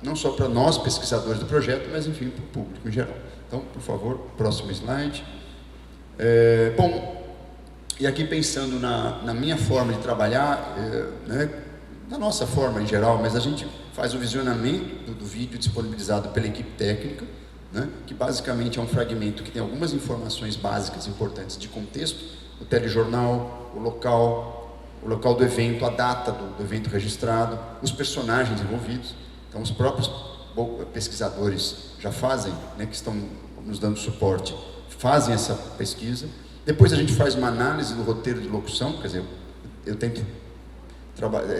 [SPEAKER 2] Não só para nós, pesquisadores do projeto, mas, enfim, para o público em geral. Então, por favor, próximo slide. Bom, e aqui pensando na minha forma de trabalhar, né, na nossa forma em geral, mas a gente faz o visionamento do vídeo disponibilizado pela equipe técnica, né, que basicamente é um fragmento que tem algumas informações básicas importantes de contexto, o telejornal, o local do evento, a data do evento registrado, os personagens envolvidos. Então, os próprios pesquisadores já fazem, né, que estão nos dando suporte, fazem essa pesquisa. Depois a gente faz uma análise do roteiro de locução, quer dizer, eu tento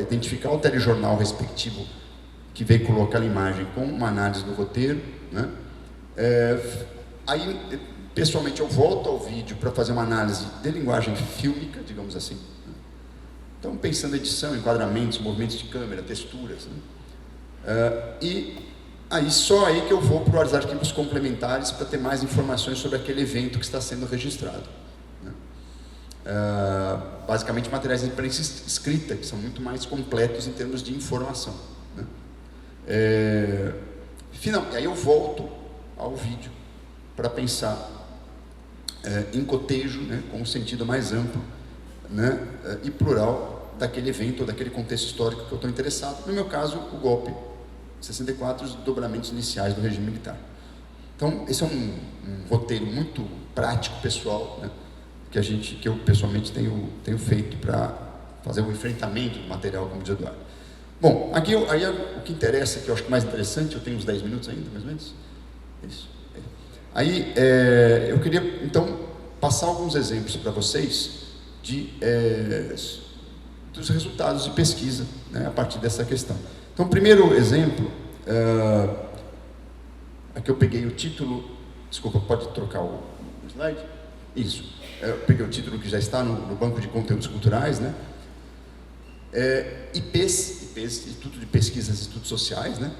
[SPEAKER 2] identificar o telejornal respectivo que veiculou aquela imagem com uma análise do roteiro, né? Aí, pessoalmente, eu volto ao vídeo para fazer uma análise de linguagem fílmica, digamos assim. Então, pensando em edição, enquadramentos, movimentos de câmera, texturas, né? E aí, só aí que eu vou para os arquivos complementares para ter mais informações sobre aquele evento que está sendo registrado, né? Basicamente, materiais de imprensa escrita, que são muito mais completos em termos de informação, né? Aí eu volto ao vídeo para pensar em cotejo, né, com um sentido mais amplo, né, e plural daquele evento ou daquele contexto histórico que eu estou interessado. No meu caso, o golpe 64, os dobramentos iniciais do regime militar. Então, esse é um roteiro muito prático, pessoal, né, que eu pessoalmente tenho feito para fazer um enfrentamento do material, como diz o Eduardo. Bom, aqui o que interessa, que eu acho que mais interessante, eu tenho uns 10 minutos ainda, mais ou menos. Isso. Aí, eu queria, então, passar alguns exemplos para vocês dos resultados de pesquisa, né, a partir dessa questão. Então, o primeiro exemplo, aqui eu peguei o título, desculpa, pode trocar o slide? Isso, eu peguei o título que já está no banco de conteúdos culturais, né? IPES, Instituto de Pesquisas e Estudos Sociais, né?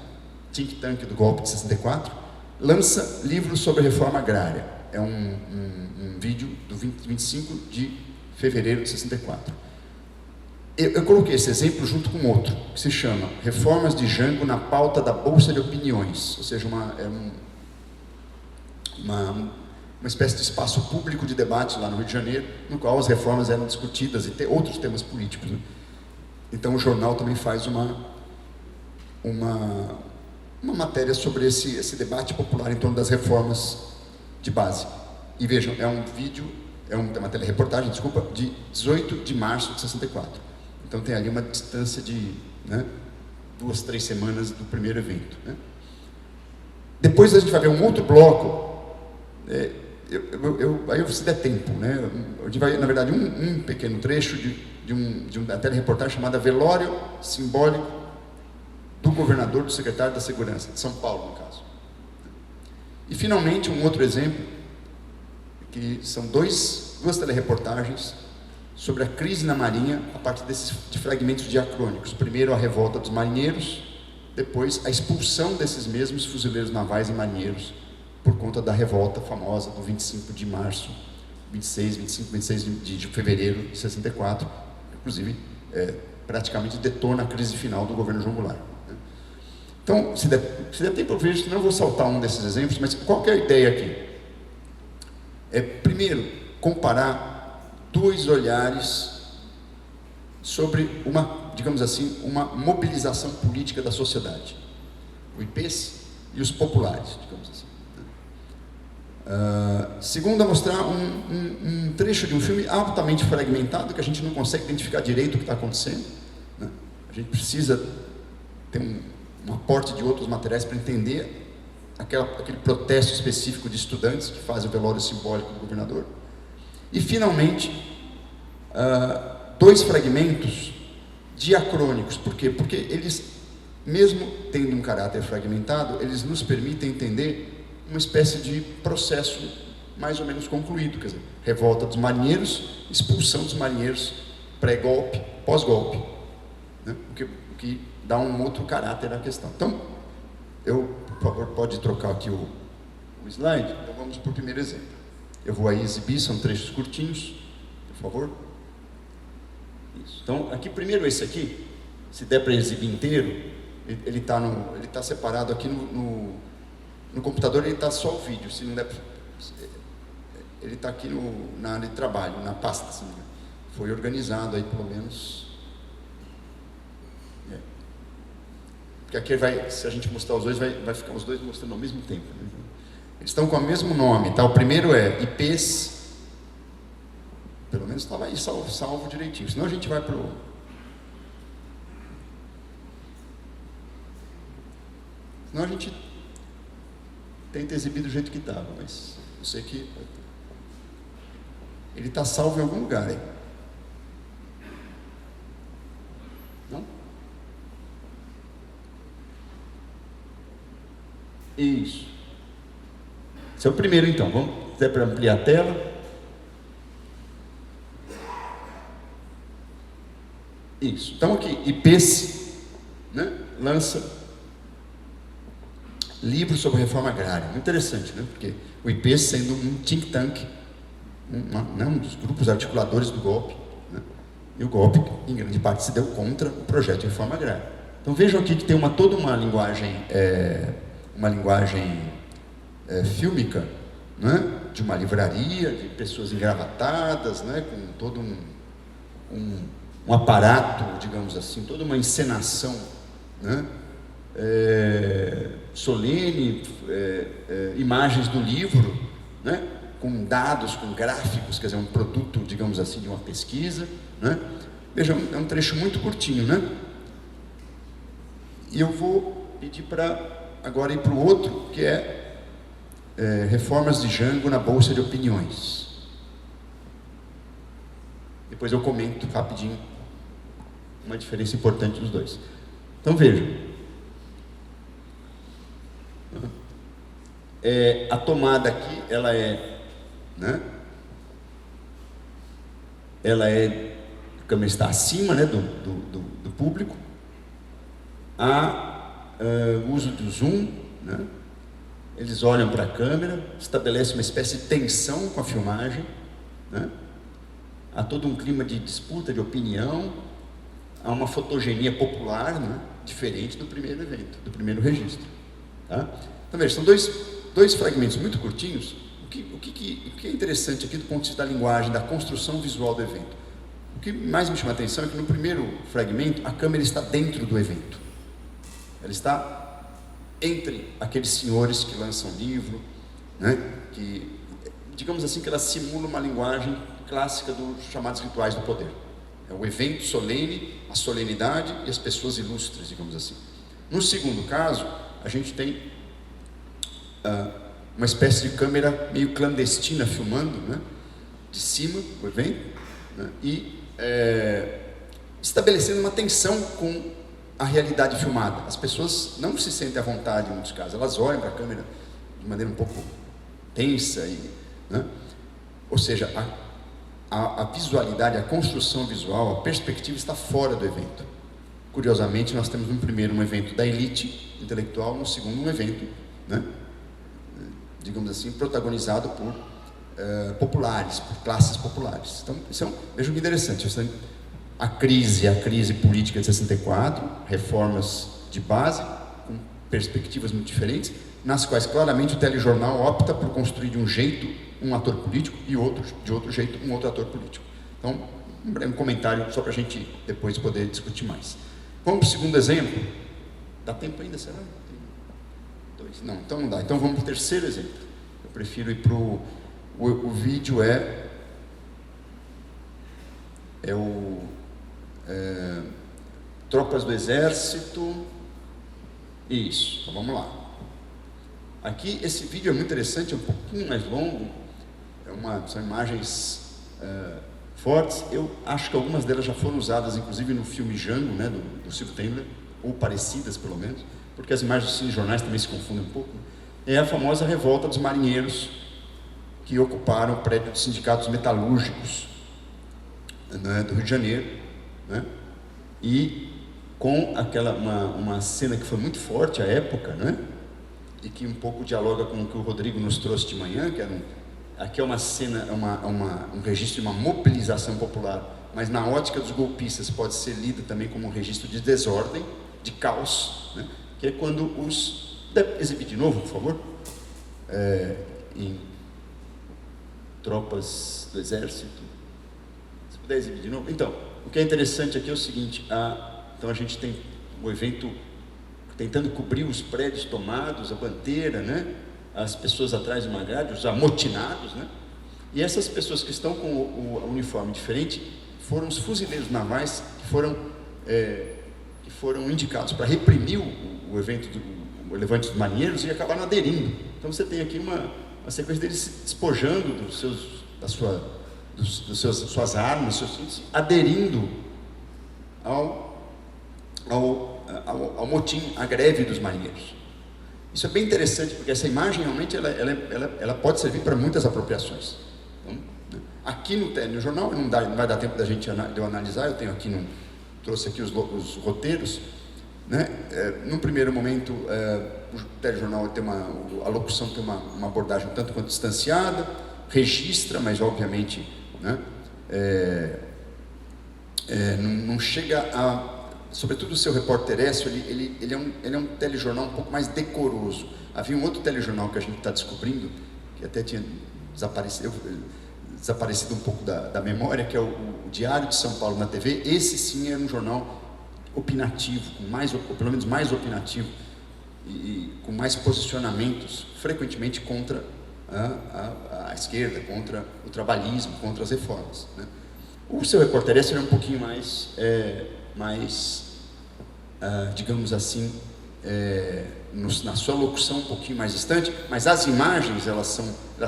[SPEAKER 2] Think Tank do golpe de 64, lança livro sobre reforma agrária. É um vídeo do 25 de fevereiro de 64. Eu coloquei esse exemplo junto com outro, que se chama Reformas de Jango na pauta da Bolsa de Opiniões, ou seja, uma espécie de espaço público de debate lá no Rio de Janeiro, no qual as reformas eram discutidas e outros temas políticos, né? Então o jornal também faz uma matéria sobre esse debate popular em torno das reformas de base. E vejam, é uma telereportagem, desculpa, de 18 de março de 64. Então tem ali uma distância de, né, 2, 3 semanas do primeiro evento, né? Depois a gente vai ver um outro bloco, aí se der tempo, né? A gente vai, na verdade, um pequeno trecho de uma telereportagem chamada Velório Simbólico do Governador, do Secretário da Segurança, de São Paulo, no caso. E, finalmente, um outro exemplo, que são duas telereportagens sobre a crise na Marinha, a partir de fragmentos diacrônicos. Primeiro, a revolta dos marinheiros, depois, a expulsão desses mesmos fuzileiros navais e marinheiros, por conta da revolta famosa do 25 de março, 26 de fevereiro de 64, inclusive, praticamente detona a crise final do governo João Goulart, né? Então, se der tempo, eu vejo, não vou saltar um desses exemplos, mas qual que é a ideia aqui? Primeiro, comparar dois olhares sobre digamos assim, uma mobilização política da sociedade. O IPES e os populares, digamos assim. Segundo, a mostrar um trecho de um filme altamente fragmentado, que a gente não consegue identificar direito o que está acontecendo, né? A gente precisa ter um aporte de outros materiais para entender aquele protesto específico de estudantes que fazem o velório simbólico do governador. E, finalmente, 2 fragmentos diacrônicos. Por quê? Porque eles, mesmo tendo um caráter fragmentado, eles nos permitem entender uma espécie de processo mais ou menos concluído, quer dizer, revolta dos marinheiros, expulsão dos marinheiros, pré-golpe, pós-golpe, né? O que dá um outro caráter à questão. Então, por favor, pode trocar aqui o slide. Então, vamos para o primeiro exemplo. Eu vou aí exibir, são trechos curtinhos, por favor. Isso. Então, aqui, primeiro esse aqui, se der para exibir inteiro, ele está separado aqui no computador, ele está só o vídeo. Se não der, ele está aqui na área de trabalho, na pasta, assim, foi organizado aí pelo menos. Porque aqui se a gente mostrar os dois, vai ficar os dois mostrando ao mesmo tempo, né? Eles estão com o mesmo nome, tá? O primeiro é IPs, pelo menos estava aí salvo direitinho, senão a gente vai para o... Senão a gente tenta exibir do jeito que estava, mas eu sei que ele está salvo em algum lugar aí. Não? Isso. Esse é o primeiro, então. Vamos até para ampliar a tela. Isso. Então aqui, IPES, né, lança livro sobre reforma agrária. Muito interessante, né? Porque o IPES sendo um think tank, um dos grupos articuladores do golpe, né? E o golpe, em grande parte, se deu contra o projeto de reforma agrária. Então vejam aqui que tem toda uma linguagem fílmica, né? De uma livraria, de pessoas engravatadas, né? Com todo um aparato, digamos assim, toda uma encenação, né? Solene, imagens do livro, né? Com dados, com gráficos, quer dizer, um produto, digamos assim, de uma pesquisa, né? Vejam, é um trecho muito curtinho, né? E eu vou pedir para agora ir para o outro, que é reformas de Jango na Bolsa de Opiniões. Depois eu comento rapidinho uma diferença importante dos dois. Então vejam. A tomada aqui, ela é, né? A câmera está acima, né, do público. Há uso do zoom, né? Eles olham para a câmera, estabelece uma espécie de tensão com a filmagem, né? Há todo um clima de disputa, de opinião, há uma fotogenia popular, né? Diferente do primeiro evento, do primeiro registro, tá? Então veja, são dois fragmentos muito curtinhos. O que é interessante aqui do ponto de vista da linguagem, da construção visual do evento? O que mais me chama a atenção é que no primeiro fragmento a câmera está dentro do evento. Ela está entre aqueles senhores que lançam livro, né? Que, digamos assim, que ela simula uma linguagem clássica dos chamados rituais do poder. É o evento solene, a solenidade e as pessoas ilustres, digamos assim. No segundo caso, a gente tem uma espécie de câmera meio clandestina filmando, né? De cima o evento, né? E estabelecendo uma tensão com a realidade filmada. As pessoas não se sentem à vontade em muitos casos, elas olham para a câmera de maneira um pouco tensa, né? Ou seja, a visualidade, a construção visual, a perspectiva está fora do evento. Curiosamente, nós temos no primeiro um evento da elite intelectual, no segundo um evento, né? Digamos assim, protagonizado por populares, por classes populares. Então, isso vejam que interessante. A crise política de 64, reformas de base, com perspectivas muito diferentes, nas quais claramente o telejornal opta por construir de um jeito um ator político e de outro jeito um outro ator político. Então, um comentário só para a gente depois poder discutir mais. Vamos para o segundo exemplo. Dá tempo ainda, será? Dois? Não, então não dá. Então vamos para o terceiro exemplo. Eu prefiro ir para o vídeo tropas do exército. Isso, então vamos lá. Aqui esse vídeo é muito interessante, é um pouquinho mais longo, são imagens fortes. Eu acho que algumas delas já foram usadas inclusive no filme Jango, né, do Silvio Tendler, ou parecidas pelo menos, porque as imagens dos cinejornais também se confundem um pouco. É a famosa revolta dos marinheiros que ocuparam o prédio dos sindicatos metalúrgicos, né, do Rio de Janeiro, né? E com uma cena que foi muito forte à época, né? E que um pouco dialoga com o que o Rodrigo nos trouxe de manhã, que aqui é uma cena, um registro de uma mobilização popular, mas na ótica dos golpistas pode ser lido também como um registro de desordem, de caos, né? Que é quando exibir de novo, por favor, tropas do exército. Se puder exibir de novo. Então, o que é interessante aqui é o seguinte, então a gente tem o evento tentando cobrir os prédios tomados, a bandeira, né? As pessoas atrás de uma grade, os amotinados, né? E essas pessoas que estão com o uniforme diferente foram os fuzileiros navais que foram indicados para reprimir o evento o levante dos marinheiros e acabaram aderindo. Então você tem aqui uma sequência deles se despojando suas armas, aderindo ao motim, à greve dos marinheiros. Isso é bem interessante, porque essa imagem realmente ela pode servir para muitas apropriações. Então, né, aqui no jornal, não vai dar tempo de eu analisar, eu tenho aqui, trouxe aqui os roteiros, né? Num primeiro momento, o telejornal tem a locução tem uma abordagem um tanto quanto distanciada, registra, mas obviamente, né, não chega a... Sobretudo o Seu Repórter Écio, ele é um telejornal um pouco mais decoroso. Havia um outro telejornal que a gente está descobrindo, que até tinha desaparecido um pouco da memória, que é o Diário de São Paulo na TV. Esse sim era um jornal opinativo, ou pelo menos mais opinativo, e com mais posicionamentos, frequentemente contra a esquerda, contra o trabalhismo, contra as reformas, né? O Seu Repórter Écio é um pouquinho mais digamos assim, na sua locução um pouquinho mais distante, mas as imagens elas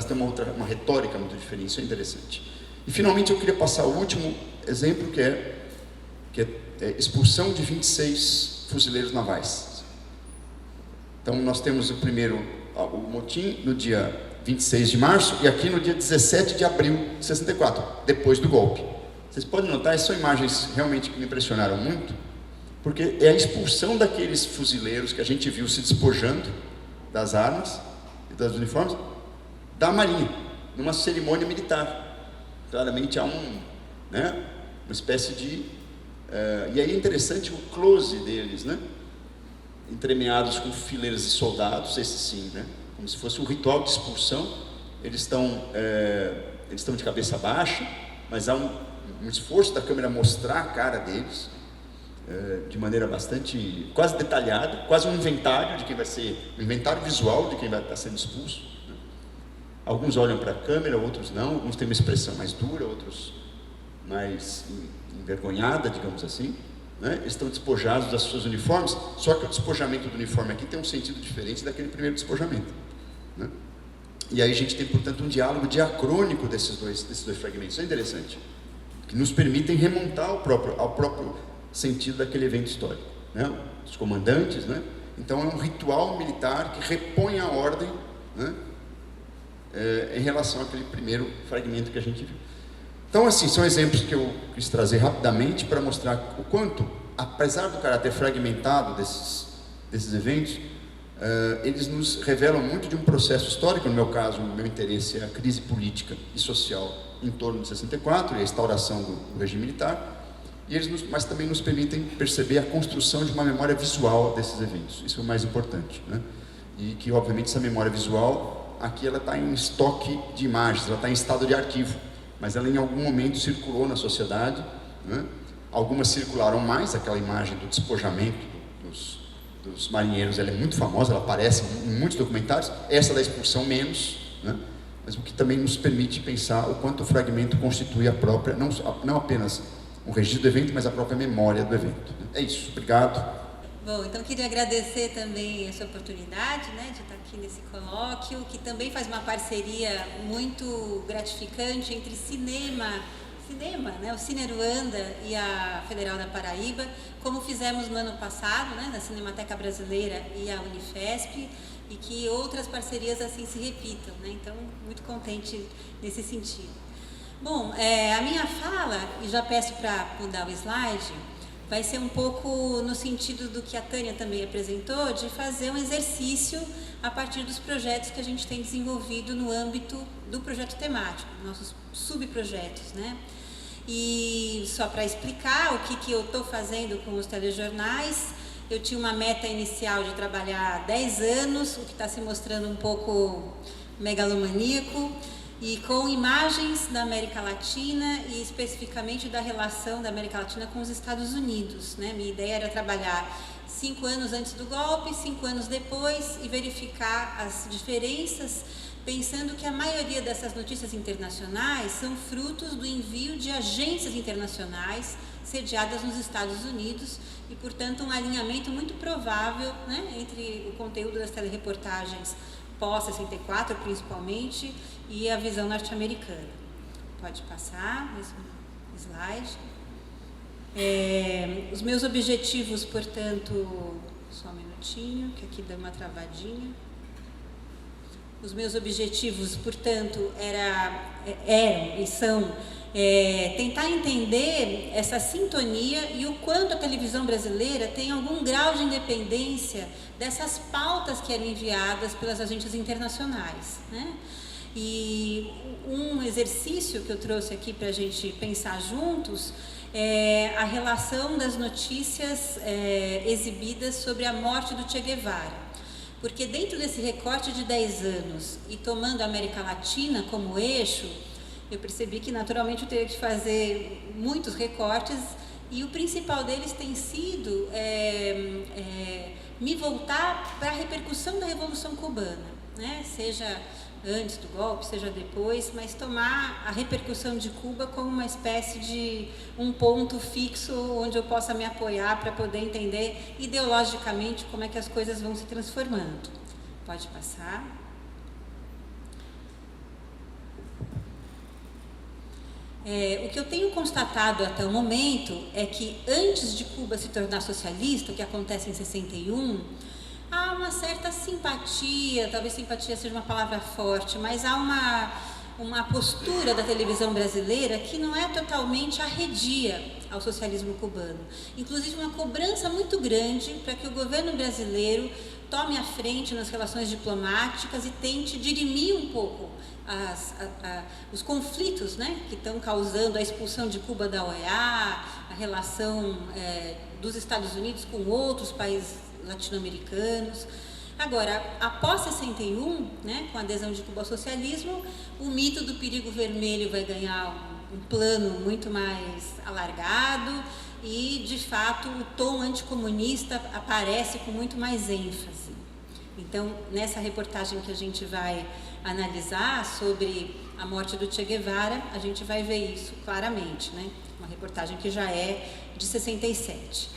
[SPEAKER 2] têm uma retórica muito diferente. Isso é interessante. E finalmente eu queria passar o último exemplo, que é expulsão de 26 fuzileiros navais. Então nós temos o motim no dia 26 de março e aqui no dia 17 de abril de 64, depois do golpe. Vocês podem notar, essas são imagens realmente que me impressionaram muito, porque é a expulsão daqueles fuzileiros que a gente viu se despojando das armas e dos uniformes da Marinha, numa cerimônia militar. Claramente há uma espécie de... e aí é interessante o close deles, né? Entremeados com fileiras de soldados, esse sim, né? Como se fosse um ritual de expulsão. Eles estão de cabeça baixa, mas há um esforço da câmera mostrar a cara deles de maneira bastante, quase detalhada, quase um inventário de quem vai ser, um inventário visual de quem vai estar sendo expulso, né? Alguns olham para a câmera, outros não, alguns têm uma expressão mais dura, outros mais envergonhada, digamos assim, né? Eles estão despojados das suas uniformes, só que o despojamento do uniforme aqui tem um sentido diferente daquele primeiro despojamento, né? E aí a gente tem, portanto, um diálogo diacrônico desses dois fragmentos. Isso é interessante, que nos permitem remontar ao próprio sentido daquele evento histórico, né? Os comandantes, né? Então é um ritual militar que repõe a ordem, né? Em relação àquele primeiro fragmento que a gente viu. Então, assim, são exemplos que eu quis trazer rapidamente para mostrar o quanto, apesar do caráter fragmentado desses eventos, eles nos revelam muito de um processo histórico. No meu caso, o meu interesse é a crise política e social em torno de 64 e a instauração do regime militar, mas também nos permitem perceber a construção de uma memória visual desses eventos. Isso é o mais importante, né? E que, obviamente, essa memória visual, aqui ela está em estoque de imagens, ela está em estado de arquivo, mas ela em algum momento circulou na sociedade, né? Algumas circularam mais, aquela imagem do despojamento dos marinheiros, ela é muito famosa, ela aparece em muitos documentários, essa da expulsão menos, né? Mas o que também nos permite pensar o quanto o fragmento constitui a própria, não apenas um registro do evento, mas a própria memória do evento. É isso, obrigado.
[SPEAKER 3] Bom, então queria agradecer também essa oportunidade, né, de estar aqui nesse colóquio, que também faz uma parceria muito gratificante entre cinema, né, o Cine Aruanda e a Federal da Paraíba, como fizemos no ano passado, né, na Cinemateca Brasileira e a Unifesp, e que outras parcerias assim se repitam, né, então muito contente nesse sentido. Bom, a minha fala, e já peço para mudar o slide, vai ser um pouco no sentido do que a Tânia também apresentou, de fazer um exercício a partir dos projetos que a gente tem desenvolvido no âmbito do projeto temático, nossos subprojetos, né? E só para explicar o que eu estou fazendo com os telejornais, eu tinha uma meta inicial de trabalhar 10 anos, o que está se mostrando um pouco megalomaníaco, e com imagens da América Latina e especificamente da relação da América Latina com os Estados Unidos, né? Minha ideia era trabalhar 5 anos antes do golpe, 5 anos depois e verificar as diferenças, pensando que a maioria dessas notícias internacionais são frutos do envio de agências internacionais sediadas nos Estados Unidos e, portanto, um alinhamento muito provável, né, entre o conteúdo das telereportagens pós-64, principalmente, e a visão norte-americana. Pode passar, mesmo slide. Os meus objetivos, portanto, só um minutinho, que aqui deu uma travadinha. Os meus objetivos, portanto, eram e são tentar entender essa sintonia e o quanto a televisão brasileira tem algum grau de independência dessas pautas que eram enviadas pelas agências internacionais, né? E um exercício que eu trouxe aqui para a gente pensar juntos é a relação das notícias exibidas sobre a morte do Che Guevara. Porque dentro desse recorte de 10 anos e tomando a América Latina como eixo, eu percebi que naturalmente eu teria que fazer muitos recortes e o principal deles tem sido me voltar para a repercussão da Revolução Cubana, né? Seja antes do golpe, seja depois, mas tomar a repercussão de Cuba como uma espécie de um ponto fixo onde eu possa me apoiar para poder entender ideologicamente como é que as coisas vão se transformando. Pode passar. O que eu tenho constatado até o momento é que antes de Cuba se tornar socialista, o que acontece em 61, há uma certa simpatia, talvez simpatia seja uma palavra forte, mas há uma postura da televisão brasileira que não é totalmente arredia ao socialismo cubano. Inclusive uma cobrança muito grande para que o governo brasileiro tome a frente nas relações diplomáticas e tente dirimir um pouco os conflitos, né, que estão causando a expulsão de Cuba da OEA, a relação dos Estados Unidos com outros países latino-americanos. Agora, após 61, né, com a adesão de Cuba ao socialismo, o mito do perigo vermelho vai ganhar um plano muito mais alargado e, de fato, o tom anticomunista aparece com muito mais ênfase. Então, nessa reportagem que a gente vai analisar sobre a morte do Che Guevara, a gente vai ver isso claramente, né? Uma reportagem que já é de 67.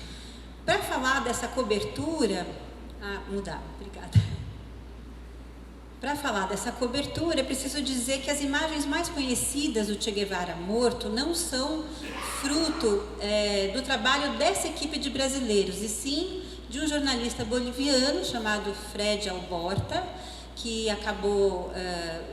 [SPEAKER 3] Para falar dessa cobertura... obrigada. Para falar dessa cobertura, é preciso dizer que as imagens mais conhecidas do Che Guevara morto não são fruto do trabalho dessa equipe de brasileiros, e sim de um jornalista boliviano chamado Fred Alborta, que acabou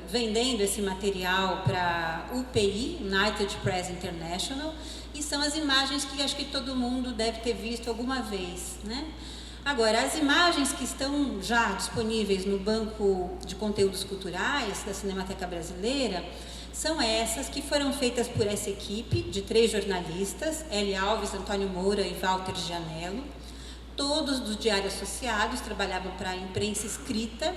[SPEAKER 3] vendendo esse material para a UPI, United Press International, e são as imagens que acho que todo mundo deve ter visto alguma vez, né? Agora, as imagens que estão já disponíveis no Banco de Conteúdos Culturais da Cinemateca Brasileira são essas que foram feitas por essa equipe de 3 jornalistas, Eli Alves, Antônio Moura e Walter Gianello, todos dos diários associados, trabalhavam para a imprensa escrita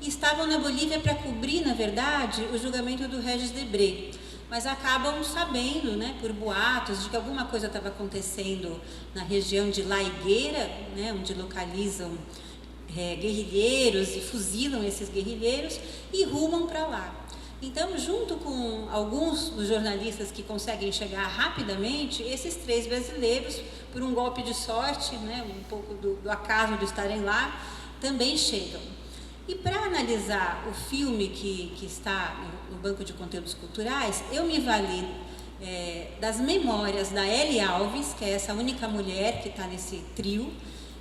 [SPEAKER 3] e estavam na Bolívia para cobrir, na verdade, o julgamento do Regis Debré. Mas acabam sabendo, né, por boatos, de que alguma coisa estava acontecendo na região de La Higuera, né, onde localizam guerrilheiros e fuzilam esses guerrilheiros e rumam para lá. Então, junto com alguns dos jornalistas que conseguem chegar rapidamente, esses 3 brasileiros, por um golpe de sorte, né, um pouco do acaso de estarem lá, também chegam. E para analisar o filme que está no Banco de Conteúdos Culturais, eu me vali das memórias da Eli Alves, que é essa única mulher que está nesse trio,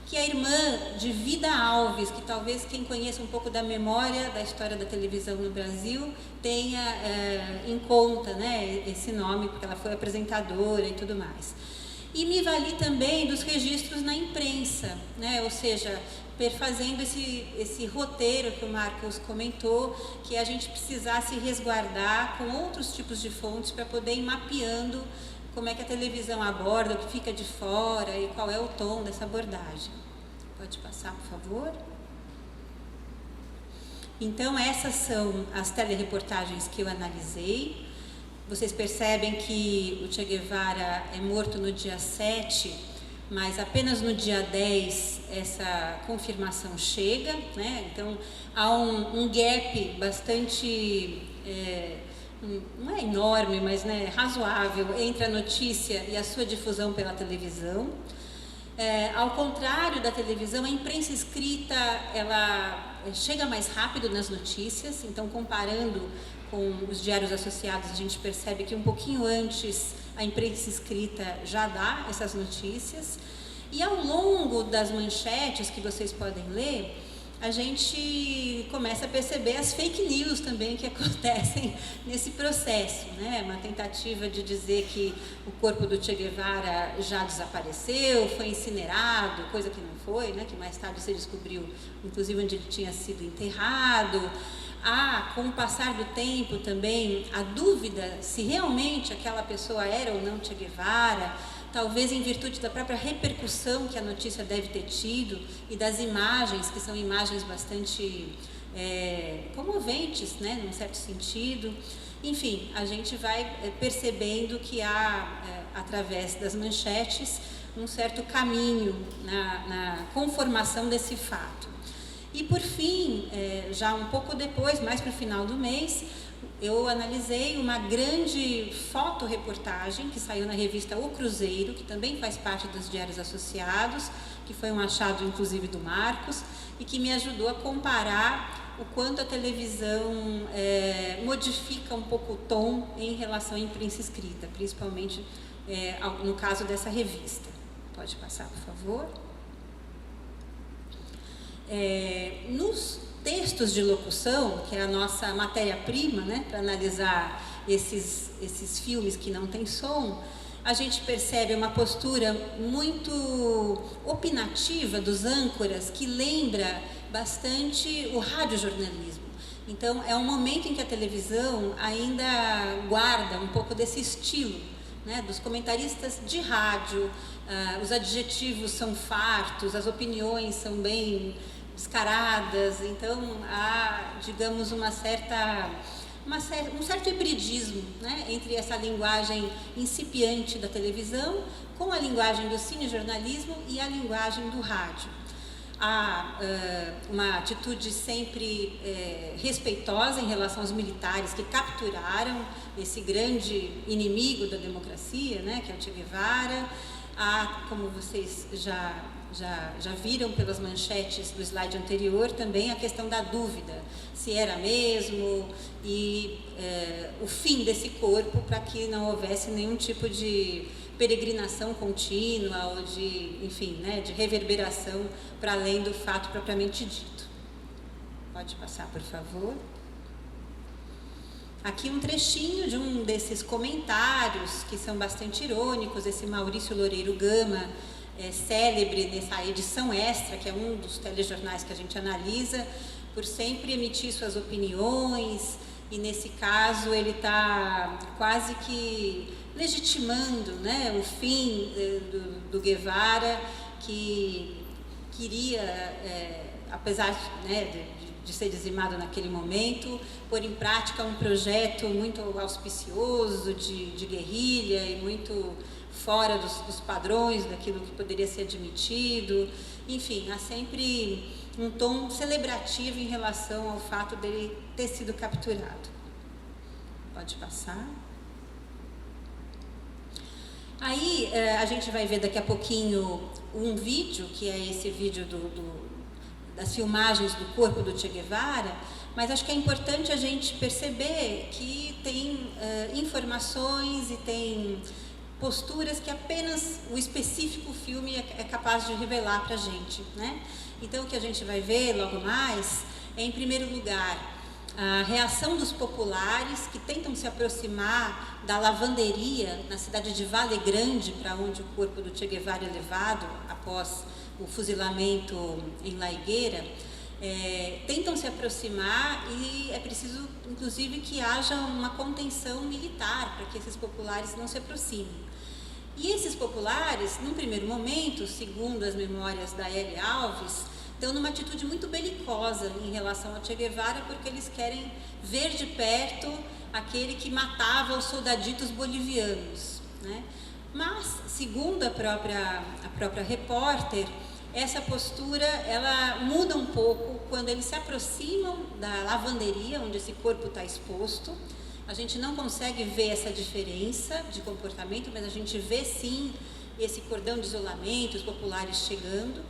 [SPEAKER 3] que é a irmã de Vida Alves, que talvez quem conheça um pouco da memória da história da televisão no Brasil tenha em conta, né, esse nome, porque ela foi apresentadora e tudo mais. E me vali também dos registros na imprensa, né, ou seja, perfazendo esse roteiro que o Marcos comentou, que a gente precisasse resguardar com outros tipos de fontes para poder ir mapeando como é que a televisão aborda, o que fica de fora e qual é o tom dessa abordagem. Pode passar, por favor? Então, essas são as telereportagens que eu analisei. Vocês percebem que o Che Guevara é morto no dia 7, mas apenas no dia 10 essa confirmação chega, né? Então, há um gap bastante, não é enorme, mas, né, razoável, entre a notícia e a sua difusão pela televisão. Ao contrário da televisão, a imprensa escrita, ela chega mais rápido nas notícias. Então, comparando com os diários associados, a gente percebe que um pouquinho antes a imprensa escrita já dá essas notícias. E ao longo das manchetes que vocês podem ler, a gente começa a perceber as fake news também que acontecem nesse processo, né? Uma tentativa de dizer que o corpo do Che Guevara já desapareceu, foi incinerado, coisa que não foi, né? Que mais tarde se descobriu, inclusive, onde ele tinha sido enterrado. Com o passar do tempo também, a dúvida se realmente aquela pessoa era ou não Che Guevara, talvez em virtude da própria repercussão que a notícia deve ter tido e das imagens, que são imagens bastante comoventes, né, num certo sentido. Enfim, a gente vai percebendo que há, através das manchetes, um certo caminho na conformação desse fato. E, por fim, já um pouco depois, mais para o final do mês, eu analisei uma grande fotoreportagem que saiu na revista O Cruzeiro, que também faz parte dos diários associados, que foi um achado, inclusive, do Marcos, e que me ajudou a comparar o quanto a televisão modifica um pouco o tom em relação à imprensa escrita, principalmente no caso dessa revista. Pode passar, por favor. Nos textos de locução, que é a nossa matéria-prima, né, para analisar esses filmes que não têm som, a gente percebe uma postura muito opinativa dos âncoras, que lembra bastante o radiojornalismo. Então, é um momento em que a televisão ainda guarda um pouco desse estilo, né, dos comentaristas de rádio. Os adjetivos são fartos, as opiniões são bem descaradas, então há, digamos, um certo hibridismo, né, entre essa linguagem incipiente da televisão com a linguagem do cinejornalismo e a linguagem do rádio. Há uma atitude sempre respeitosa em relação aos militares que capturaram esse grande inimigo da democracia, né, que é o Che Guevara. Há, como vocês já viram pelas manchetes do slide anterior, também a questão da dúvida, se era mesmo, e o fim desse corpo, para que não houvesse nenhum tipo de peregrinação contínua ou de, enfim, né, de reverberação para além do fato propriamente dito. Pode passar, por favor. Aqui um trechinho de um desses comentários que são bastante irônicos. Esse Maurício Loureiro Gama, célebre nessa edição extra, que é um dos telejornais que a gente analisa, por sempre emitir suas opiniões, e nesse caso ele está quase que legitimando, né, o fim do Guevara, que queria, apesar, né, de ser dizimado naquele momento, pôr em prática um projeto muito auspicioso de guerrilha e muito fora dos padrões daquilo que poderia ser admitido. Enfim, há sempre um tom celebrativo em relação ao fato dele ter sido capturado. Pode passar. Aí a gente vai ver daqui a pouquinho um vídeo, que é esse vídeo das filmagens do corpo do Che Guevara, mas acho que é importante a gente perceber que tem informações e tem posturas que apenas o específico filme é capaz de revelar para a gente, né? Então, o que a gente vai ver logo mais é, em primeiro lugar, a reação dos populares que tentam se aproximar da lavanderia na cidade de Vale Grande, para onde o corpo do Che Guevara é levado após o fuzilamento em La Higuera. Tentam se aproximar e é preciso, inclusive, que haja uma contenção militar para que esses populares não se aproximem. E esses populares, num primeiro momento, segundo as memórias da L. Alves, estão numa atitude muito belicosa em relação ao Che Guevara, porque eles querem ver de perto aquele que matava os soldaditos bolivianos, né? Mas, segundo a própria repórter, essa postura ela muda um pouco quando eles se aproximam da lavanderia onde esse corpo está exposto. A gente não consegue ver essa diferença de comportamento, mas a gente vê sim esse cordão de isolamento, os populares chegando.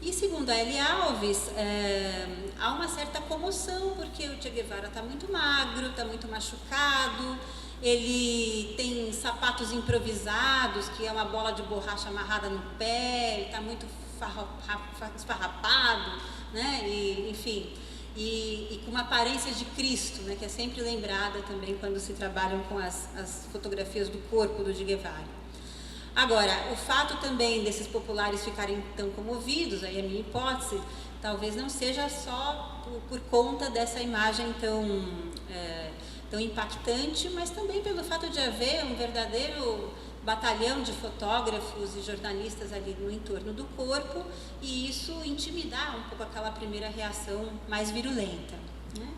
[SPEAKER 3] E segundo a Eli Alves, há uma certa comoção, porque o Che Guevara está muito magro, está muito machucado, ele tem sapatos improvisados, que é uma bola de borracha amarrada no pé, ele está muito esfarrapado, né? E, enfim, e com uma aparência de Cristo, né? Que é sempre lembrada também quando se trabalham com as fotografias do corpo do Che Guevara. Agora, o fato também desses populares ficarem tão comovidos, aí a minha hipótese, talvez não seja só por conta dessa imagem tão impactante, mas também pelo fato de haver um verdadeiro batalhão de fotógrafos e jornalistas ali no entorno do corpo, e isso intimidar um pouco aquela primeira reação mais virulenta, né?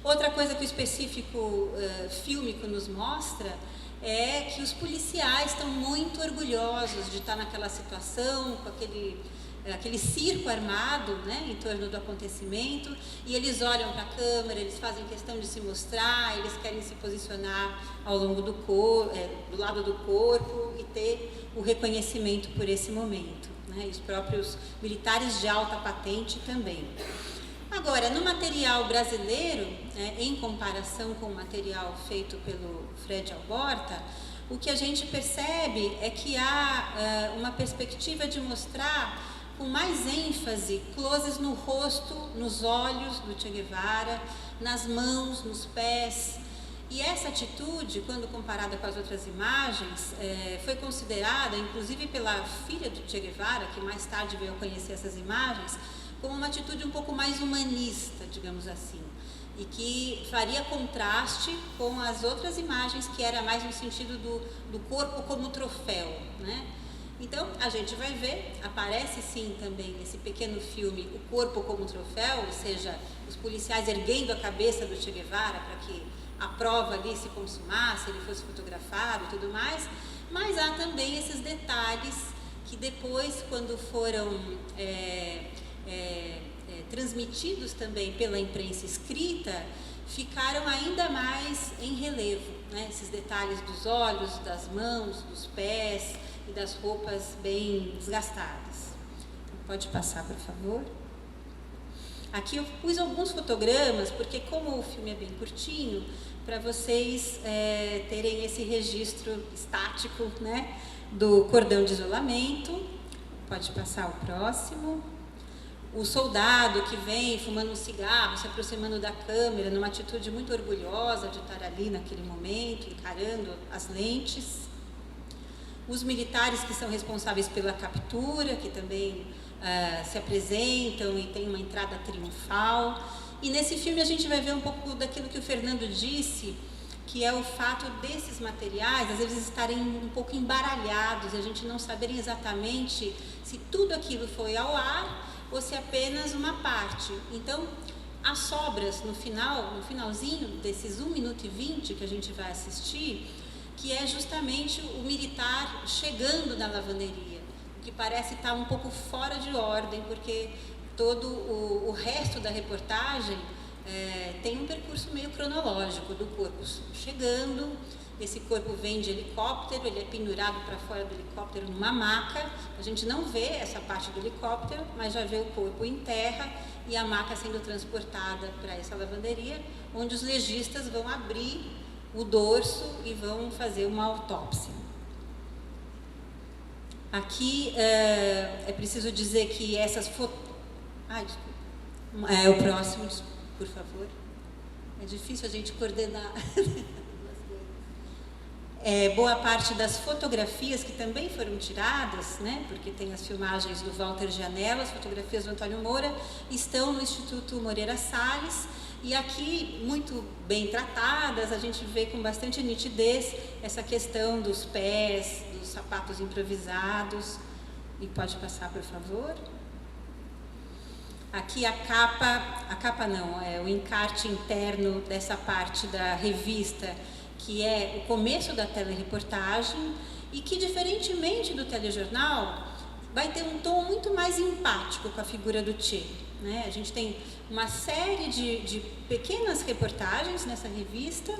[SPEAKER 3] Outra coisa que o específico fílmico nos mostra é que os policiais estão muito orgulhosos de estar naquela situação, com aquele circo armado, né, em torno do acontecimento, e eles olham para a câmera, eles fazem questão de se mostrar, eles querem se posicionar ao longo do lado do corpo e ter o reconhecimento por esse momento, né, e os próprios militares de alta patente também. Agora, no material brasileiro, em comparação com o material feito pelo Fred Alborta, o que a gente percebe é que há uma perspectiva de mostrar com mais ênfase closes no rosto, nos olhos do Che Guevara, nas mãos, nos pés. E essa atitude, quando comparada com as outras imagens, foi considerada, inclusive pela filha do Che Guevara, que mais tarde veio a conhecer essas imagens, como uma atitude um pouco mais humanista, digamos assim, e que faria contraste com as outras imagens, que era mais no sentido do corpo como troféu, né? Então, a gente vai ver, aparece sim também nesse pequeno filme o corpo como troféu, ou seja, os policiais erguendo a cabeça do Che Guevara para que a prova ali se consumasse, ele fosse fotografado e tudo mais, mas há também esses detalhes que depois, quando foram transmitidos também pela imprensa escrita, ficaram ainda mais em relevo, né? Esses detalhes dos olhos, das mãos, dos pés e das roupas bem desgastadas. Pode passar, por favor. Aqui eu pus alguns fotogramas, porque como o filme é bem curtinho, para vocês terem esse registro estático, né, do cordão de isolamento. Pode passar o próximo. O soldado que vem fumando um cigarro, se aproximando da câmera, numa atitude muito orgulhosa de estar ali naquele momento, encarando as lentes. Os militares que são responsáveis pela captura, que também se apresentam e tem uma entrada triunfal. E nesse filme a gente vai ver um pouco daquilo que o Fernando disse, que é o fato desses materiais, às vezes, estarem um pouco embaralhados, e a gente não saberem exatamente se tudo aquilo foi ao ar ou se apenas uma parte. Então, as sobras no finalzinho desses 1 minuto e 20 que a gente vai assistir, que é justamente o militar chegando na lavanderia, que parece estar um pouco fora de ordem, porque todo o resto da reportagem tem um percurso meio cronológico do corpo chegando. Esse corpo vem de helicóptero, ele é pendurado para fora do helicóptero numa maca. A gente não vê essa parte do helicóptero, mas já vê o corpo em terra e a maca sendo transportada para essa lavanderia, onde os legistas vão abrir o dorso e vão fazer uma autópsia. Aqui é preciso dizer que essas fotos... desculpa. O próximo, por favor. É difícil a gente coordenar... boa parte das fotografias que também foram tiradas, né, porque tem as filmagens do Walter Gianello, as fotografias do Antônio Moura, estão no Instituto Moreira Salles, e aqui, muito bem tratadas, a gente vê com bastante nitidez essa questão dos pés, dos sapatos improvisados. E pode passar, por favor. Aqui a capa não, é o encarte interno dessa parte da revista, que é o começo da telereportagem e que, diferentemente do telejornal, vai ter um tom muito mais empático com a figura do Che, né? A gente tem uma série de pequenas reportagens nessa revista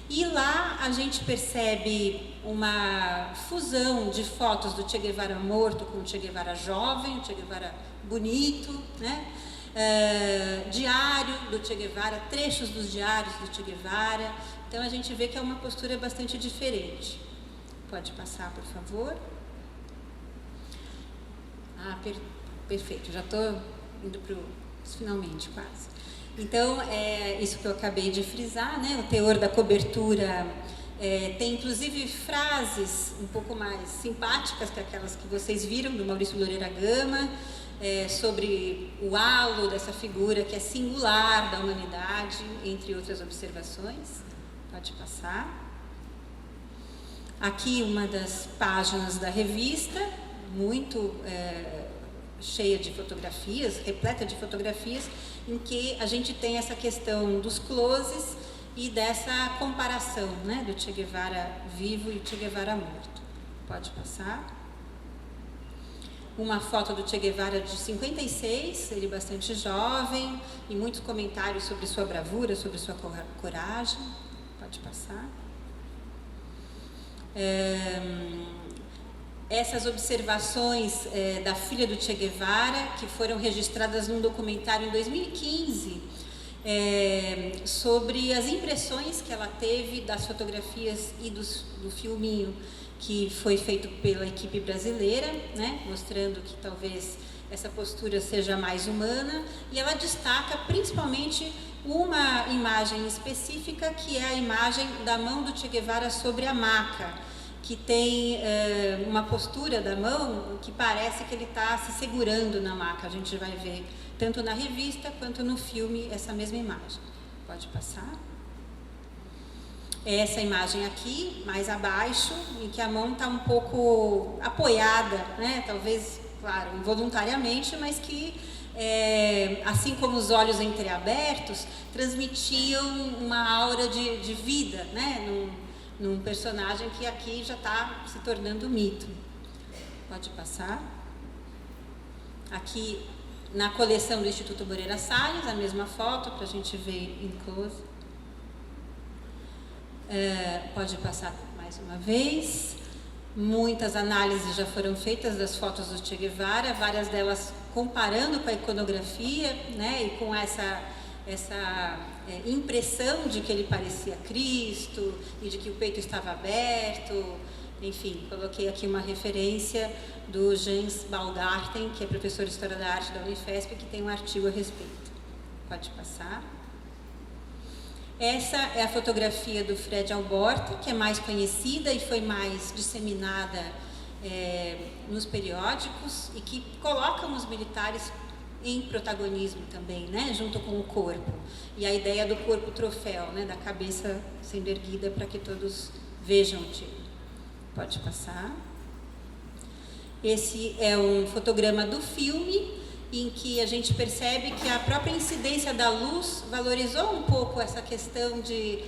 [SPEAKER 3] e lá a gente percebe uma fusão de fotos do Che Guevara morto com o Che Guevara jovem, o Che Guevara bonito, né? Diário do Che Guevara, trechos dos diários do Che Guevara. Então a gente vê que é uma postura bastante diferente. Pode passar, por favor. Perfeito, já estou indo para os finalmente quase. Então, é isso que eu acabei de frisar, né? O teor da cobertura tem inclusive frases um pouco mais simpáticas que aquelas que vocês viram do Maurício Loureira Gama, sobre o halo dessa figura que é singular da humanidade, entre outras observações. Pode passar. Aqui uma das páginas da revista, muito cheia de fotografias, repleta de fotografias, em que a gente tem essa questão dos closes e dessa comparação, né, do Che Guevara vivo e o Che Guevara morto. Pode passar. Uma foto do Che Guevara de 56, ele bastante jovem, e muitos comentários sobre sua bravura, sobre sua coragem. Pode passar. Essas observações da filha do Che Guevara, que foram registradas num documentário em 2015, sobre as impressões que ela teve das fotografias e do filminho que foi feito pela equipe brasileira, né, mostrando que talvez essa postura seja mais humana, e ela destaca principalmente uma imagem específica, que é a imagem da mão do Che Guevara sobre a maca, que tem uma postura da mão que parece que ele está se segurando na maca. A gente vai ver tanto na revista quanto no filme essa mesma imagem. Pode passar. Essa imagem aqui, mais abaixo, em que a mão está um pouco apoiada, né? Talvez, claro, involuntariamente, mas que, assim como os olhos entreabertos, transmitiam uma aura de vida, né? Num personagem que aqui já está se tornando mito. Pode passar. Aqui, na coleção do Instituto Moreira Salles, a mesma foto, para a gente ver em close. Pode passar mais uma vez. Muitas análises já foram feitas das fotos do Che Guevara, várias delas comparando com a iconografia, né, e com essa impressão de que ele parecia Cristo e de que o peito estava aberto. Enfim, coloquei aqui uma referência do Jens Baumgarten, que é professor de História da Arte da Unifesp, que tem um artigo a respeito. Pode passar. Essa é a fotografia do Fred Alborta, que é mais conhecida e foi mais disseminada nos periódicos e que colocam os militares em protagonismo também, né, junto com o corpo. E a ideia do corpo troféu, né, da cabeça sendo erguida para que todos vejam o Che. Pode passar. Esse é um fotograma do filme, em que a gente percebe que a própria incidência da luz valorizou um pouco essa questão de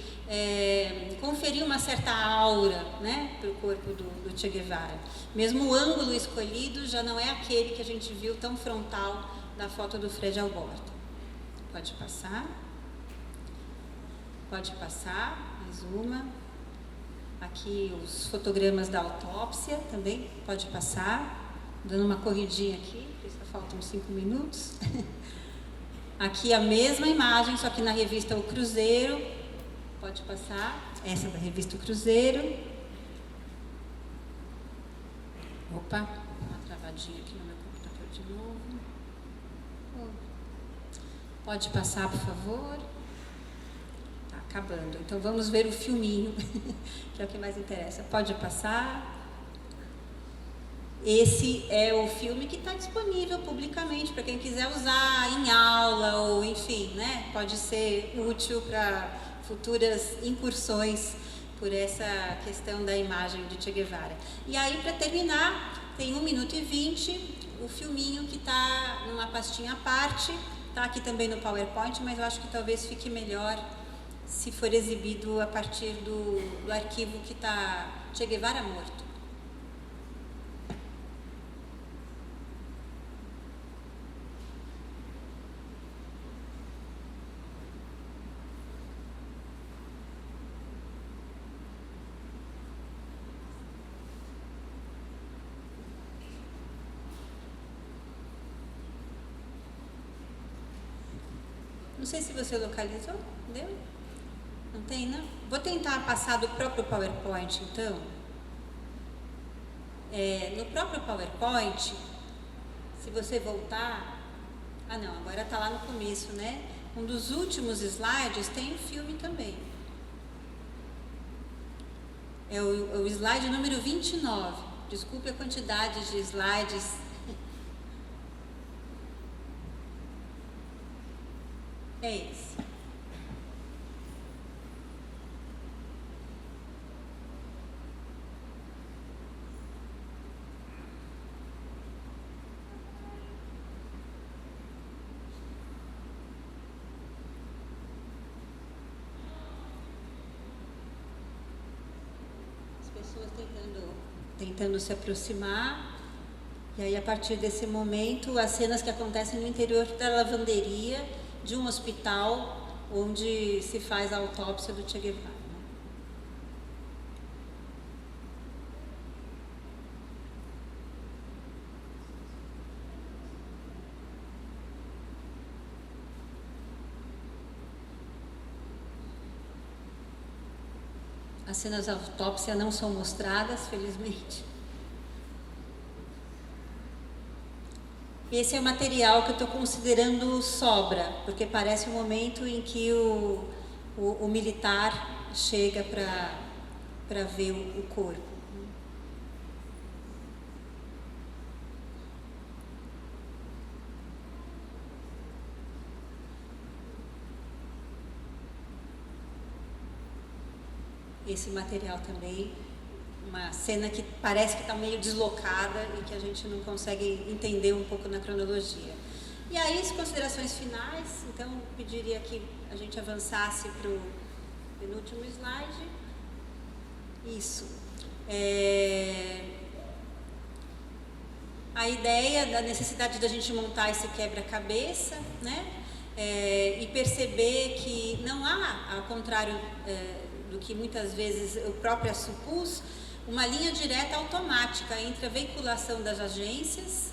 [SPEAKER 3] conferir uma certa aura, né, para o corpo do Che Guevara. Mesmo o ângulo escolhido já não é aquele que a gente viu tão frontal da foto do Fred Alborta. Pode passar. Pode passar, mais uma. Aqui os fotogramas da autópsia também, pode passar. Dando uma corridinha aqui, porque só faltam 5 minutos. Aqui a mesma imagem, só que na revista O Cruzeiro. Pode passar. Essa é da revista O Cruzeiro. Opa, uma travadinha aqui no meu computador de novo. Pode passar, por favor. Tá acabando. Então vamos ver o filminho, que é o que mais interessa. Pode passar. Esse é o filme que está disponível publicamente para quem quiser usar em aula ou, enfim, né? Pode ser útil para futuras incursões por essa questão da imagem de Che Guevara. E aí, para terminar, tem 1 minuto e 20, o filminho que está numa pastinha à parte, está aqui também no PowerPoint, mas eu acho que talvez fique melhor se for exibido a partir do arquivo que está Che Guevara morto. Não sei se você localizou, deu? Não tem, não? Vou tentar passar do próprio PowerPoint, então. No próprio PowerPoint, se você voltar... Ah, não, agora está lá no começo, né? Um dos últimos slides tem o filme também. É o slide número 29. Desculpe a quantidade de slides. É esse. As pessoas tentando se aproximar. E aí, a partir desse momento, as cenas que acontecem no interior da lavanderia de um hospital onde se faz a autópsia do Che Guevara. As cenas da autópsia não são mostradas, felizmente. Esse é o material que eu estou considerando sobra, porque parece o momento em que o militar chega para ver o corpo. Esse material também, uma cena que parece que está meio deslocada e que a gente não consegue entender um pouco na cronologia. E aí, as considerações finais, então, eu pediria que a gente avançasse para o penúltimo slide. Isso. A ideia da necessidade da gente montar esse quebra-cabeça, né? E perceber que não há, ao contrário do que muitas vezes eu própria supus, uma linha direta automática entre a veiculação das agências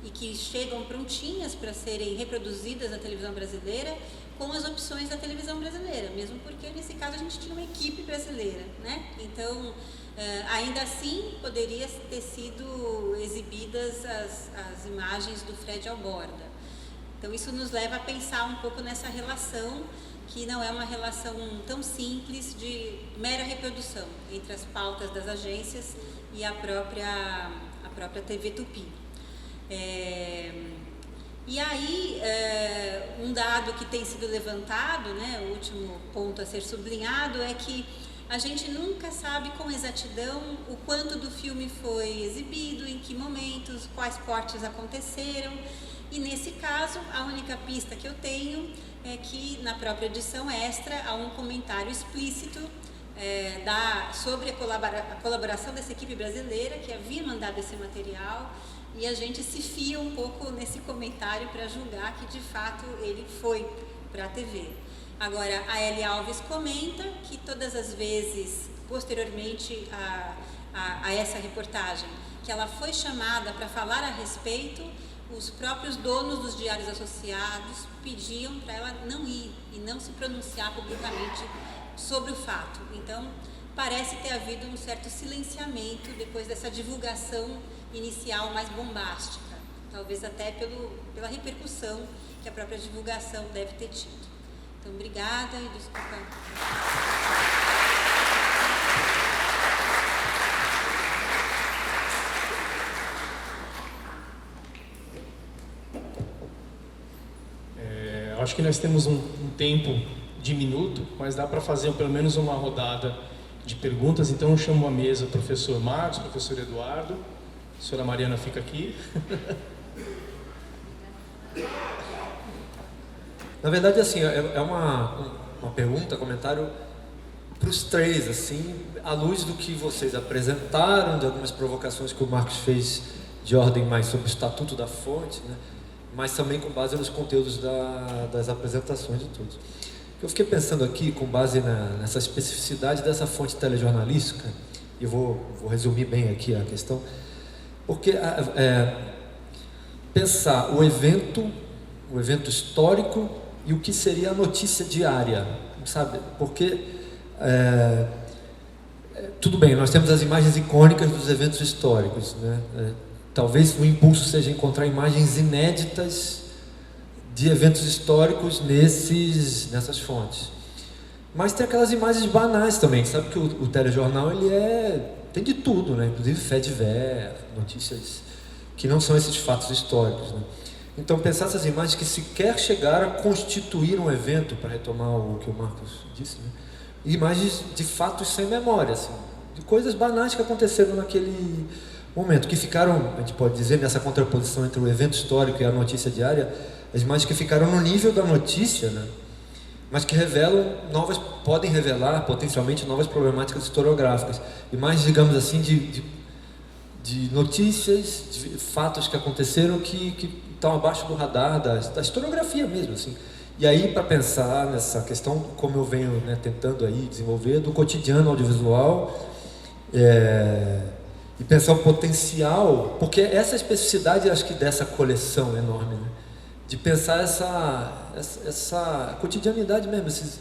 [SPEAKER 3] e que chegam prontinhas para serem reproduzidas na televisão brasileira com as opções da televisão brasileira, mesmo porque nesse caso a gente tinha uma equipe brasileira, né? Então, ainda assim poderia ter sido exibidas as imagens do Fred Alborda. Então isso nos leva a pensar um pouco nessa relação, que não é uma relação tão simples de mera reprodução entre as pautas das agências e a própria TV Tupi. E aí, um dado que tem sido levantado, né, o último ponto a ser sublinhado, é que a gente nunca sabe com exatidão o quanto do filme foi exibido, em que momentos, quais cortes aconteceram. E nesse caso, a única pista que eu tenho é que na própria edição extra há um comentário explícito sobre a colaboração dessa equipe brasileira que havia mandado esse material, e a gente se fia um pouco nesse comentário para julgar que de fato ele foi para a TV. Agora, a Ellie Alves comenta que todas as vezes, posteriormente a essa reportagem, que ela foi chamada para falar a respeito, os próprios donos dos diários associados pediam para ela não ir e não se pronunciar publicamente sobre o fato. Então, parece ter havido um certo silenciamento depois dessa divulgação inicial mais bombástica, talvez até pela repercussão que a própria divulgação deve ter tido. Então, obrigada e desculpa.
[SPEAKER 4] Acho que nós temos um tempo de minuto, mas dá para fazer pelo menos uma rodada de perguntas. Então eu chamo à mesa o professor Marcos, o professor Eduardo, a senhora Mariana fica aqui.
[SPEAKER 5] Na verdade, assim, é uma pergunta, comentário para os três, assim, à luz do que vocês apresentaram, de algumas provocações que o Marcos fez de ordem mais sobre o estatuto da fonte, né? Mas também com base nos conteúdos das apresentações de todos. Eu fiquei pensando aqui, com base nessa especificidade dessa fonte telejornalística, e eu vou resumir bem aqui a questão, porque pensar o evento histórico e o que seria a notícia diária, sabe? Porque tudo bem, nós temos as imagens icônicas dos eventos históricos, né? Talvez o impulso seja encontrar imagens inéditas de eventos históricos nessas fontes. Mas tem aquelas imagens banais também, sabe que o telejornal tem de tudo, né? Inclusive fé divers, notícias que não são esses fatos históricos, né? Então pensar essas imagens que sequer chegaram a constituir um evento, para retomar o que o Marcos disse, né? Imagens de fatos sem memória, assim, de coisas banais que aconteceram naquele momento, que ficaram, a gente pode dizer, nessa contraposição entre o evento histórico e a notícia diária, as imagens que ficaram no nível da notícia, né? Mas que podem revelar potencialmente novas problemáticas historiográficas. Imagens, digamos assim, de notícias, de fatos que aconteceram que estão abaixo do radar da historiografia mesmo, assim. E aí, para pensar nessa questão, como eu venho, né, tentando aí desenvolver, do cotidiano audiovisual, e pensar o potencial, porque essa especificidade, acho que dessa coleção enorme, né, de pensar essa cotidianidade mesmo.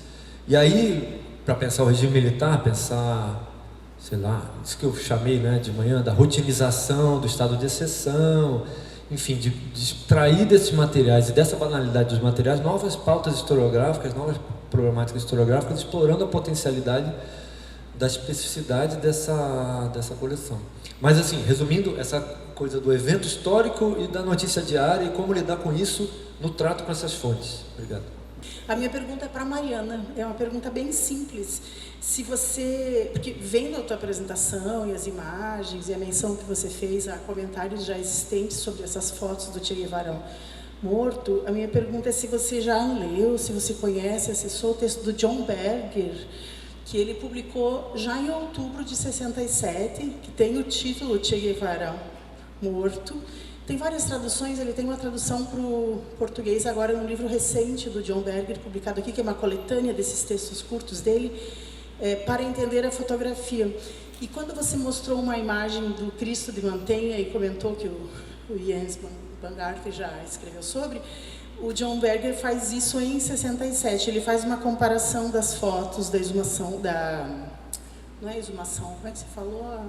[SPEAKER 5] E aí, para pensar o regime militar, pensar, sei lá, isso que eu chamei, né, de manhã, da rotinização, do estado de exceção, enfim, de extrair desses materiais e dessa banalidade dos materiais novas pautas historiográficas, novas problemáticas historiográficas, explorando a potencialidade da especificidade dessa coleção. Mas assim, resumindo, essa coisa do evento histórico e da notícia diária e como lidar com isso no trato com essas fontes. Obrigado.
[SPEAKER 6] A minha pergunta é para a Mariana, é uma pergunta bem simples. Se você, porque vendo a tua apresentação e as imagens e a menção que você fez a comentários já existentes sobre essas fotos do Che Guevara morto, a minha pergunta é se você já leu, se você conhece, acessou o texto do John Berger, que ele publicou já em outubro de 67, que tem o título Che Guevara morto. Tem várias traduções, ele tem uma tradução para o português agora num livro recente do John Berger, publicado aqui, que é uma coletânea desses textos curtos dele, para entender a fotografia. E quando você mostrou uma imagem do Cristo de Mantenha e comentou que o Jens Bangardt já escreveu sobre, o John Berger faz isso em 67. Ele faz uma comparação das fotos da exumação, não é exumação, como é que você falou?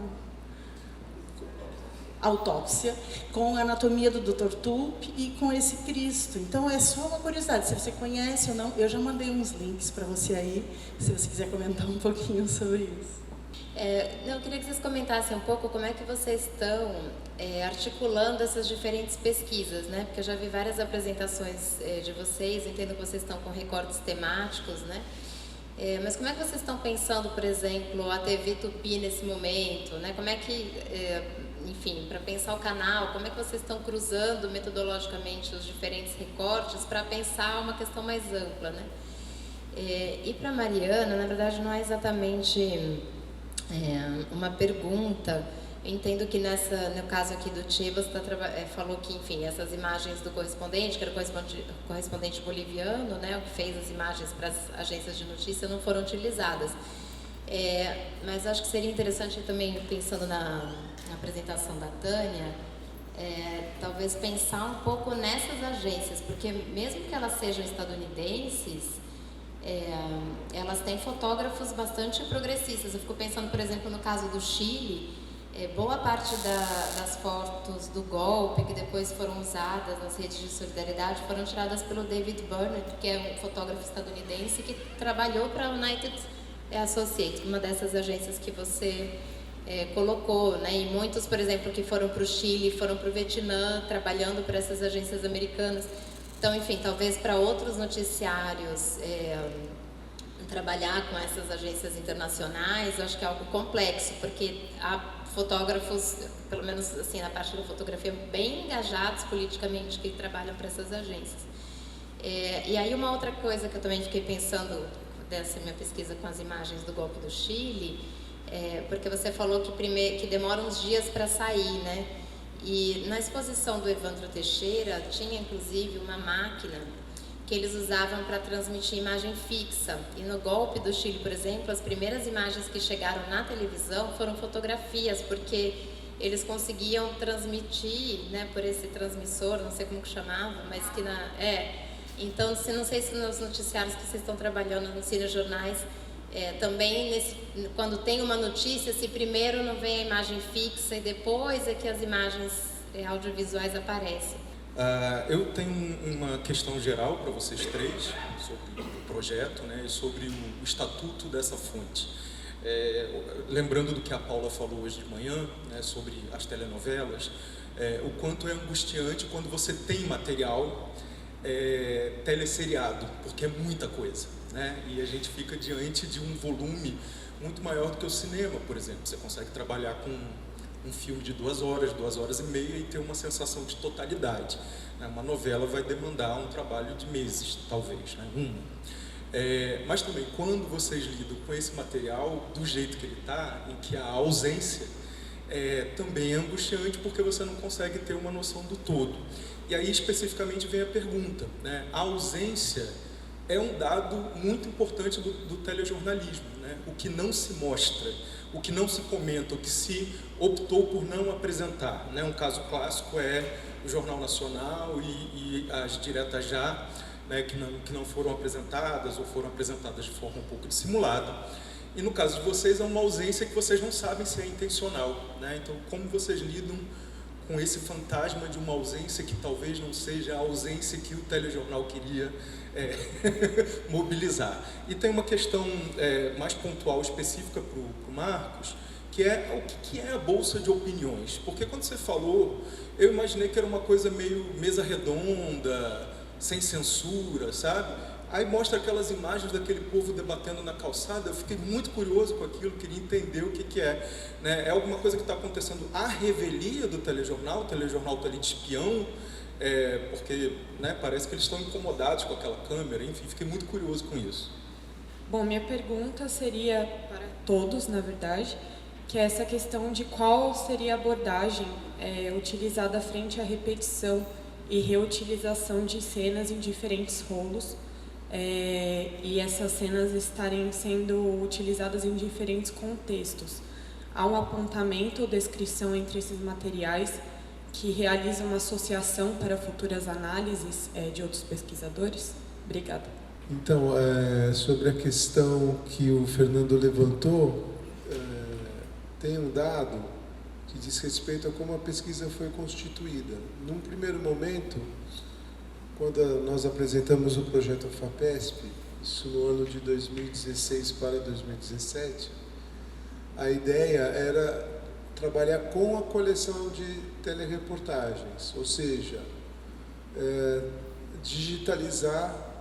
[SPEAKER 6] Autópsia, com a anatomia do Dr. Tulp e com esse Cristo. Então é só uma curiosidade, se você conhece ou não, eu já mandei uns links para você aí, se você quiser comentar um pouquinho sobre isso.
[SPEAKER 7] Eu queria que vocês comentassem um pouco como é que vocês estão articulando essas diferentes pesquisas, né? Porque eu já vi várias apresentações de vocês, entendo que vocês estão com recortes temáticos, né? Mas como é que vocês estão pensando, por exemplo, a TV Tupi nesse momento, né? Como é que, enfim, para pensar o canal, como é que vocês estão cruzando metodologicamente os diferentes recortes para pensar uma questão mais ampla, né? E para Mariana, na verdade, não é exatamente uma pergunta. Eu entendo que no caso aqui do Che, você falou que, enfim, essas imagens do correspondente, que era o correspondente boliviano, né, o que fez as imagens para as agências de notícia, não foram utilizadas. Mas acho que seria interessante também, pensando na apresentação da Tânia, talvez pensar um pouco nessas agências, porque mesmo que elas sejam estadunidenses, elas têm fotógrafos bastante progressistas. Eu fico pensando, por exemplo, no caso do Chile, boa parte das fotos do golpe, que depois foram usadas nas redes de solidariedade, foram tiradas pelo David Burnett, que é um fotógrafo estadunidense que trabalhou para a United Associates, uma dessas agências que você colocou, né? E muitos, por exemplo, que foram para o Chile, foram para o Vietnã, trabalhando para essas agências americanas. Então, enfim, talvez para outros noticiários trabalhar com essas agências internacionais, eu acho que é algo complexo, porque há fotógrafos, pelo menos assim, na parte da fotografia, bem engajados politicamente, que trabalham para essas agências. E aí uma outra coisa que eu também fiquei pensando dessa minha pesquisa com as imagens do golpe do Chile, porque você falou que demora uns dias para sair, né? E na exposição do Evandro Teixeira tinha inclusive uma máquina que eles usavam para transmitir imagem fixa. E no golpe do Chile, por exemplo, as primeiras imagens que chegaram na televisão foram fotografias, porque eles conseguiam transmitir, né, por esse transmissor, não sei como que chamava, mas que então, não sei se nos noticiários que vocês estão trabalhando, nos cinejornais, também quando tem uma notícia, se primeiro não vem a imagem fixa e depois é que as imagens audiovisuais aparecem.
[SPEAKER 8] Eu tenho uma questão geral para vocês três sobre o projeto, né, e sobre o estatuto dessa fonte. Lembrando do que a Paula falou hoje de manhã, né, sobre as telenovelas, o quanto é angustiante quando você tem material teleseriado, porque é muita coisa, né, e a gente fica diante de um volume muito maior do que o cinema, por exemplo. Você consegue trabalhar com um filme de 2 horas e meia e ter uma sensação de totalidade. Uma novela vai demandar um trabalho de meses, talvez, né? Mas também, quando vocês lidam com esse material do jeito que ele está, em que a ausência também é angustiante, porque você não consegue ter uma noção do todo. E aí, especificamente, vem a pergunta, né? A ausência é um dado muito importante do telejornalismo, né? O que não se mostra, o que não se comenta, o que se optou por não apresentar, né? Um caso clássico é o Jornal Nacional e as diretas já, né, que não foram apresentadas ou foram apresentadas de forma um pouco dissimulada. E no caso de vocês é uma ausência que vocês não sabem se é intencional, né? Então, como vocês lidam com esse fantasma de uma ausência que talvez não seja a ausência que o telejornal queria mobilizar? E tem uma questão mais pontual, específica para o Marcos, que é o que é a Bolsa de Opiniões. Porque quando você falou, eu imaginei que era uma coisa meio mesa redonda, sem censura, sabe? Aí mostra aquelas imagens daquele povo debatendo na calçada. Eu fiquei muito curioso com aquilo, queria entender o que é, né? É alguma coisa que está acontecendo à revelia do telejornal? O telejornal está ali de espião, porque, né, parece que eles estão incomodados com aquela câmera. Enfim, fiquei muito curioso com isso.
[SPEAKER 9] Bom, minha pergunta seria para todos, na verdade, que é essa questão de qual seria a abordagem utilizada frente à repetição e reutilização de cenas em diferentes rolos, e essas cenas estarem sendo utilizadas em diferentes contextos. Há um apontamento ou descrição entre esses materiais que realiza uma associação para futuras análises de outros pesquisadores? Obrigada.
[SPEAKER 1] Então, sobre a questão que o Fernando levantou, tem um dado que diz respeito a como a pesquisa foi constituída. Num primeiro momento, quando nós apresentamos o projeto FAPESP, isso no ano de 2016 para 2017, a ideia era trabalhar com a coleção de telereportagens, ou seja, digitalizar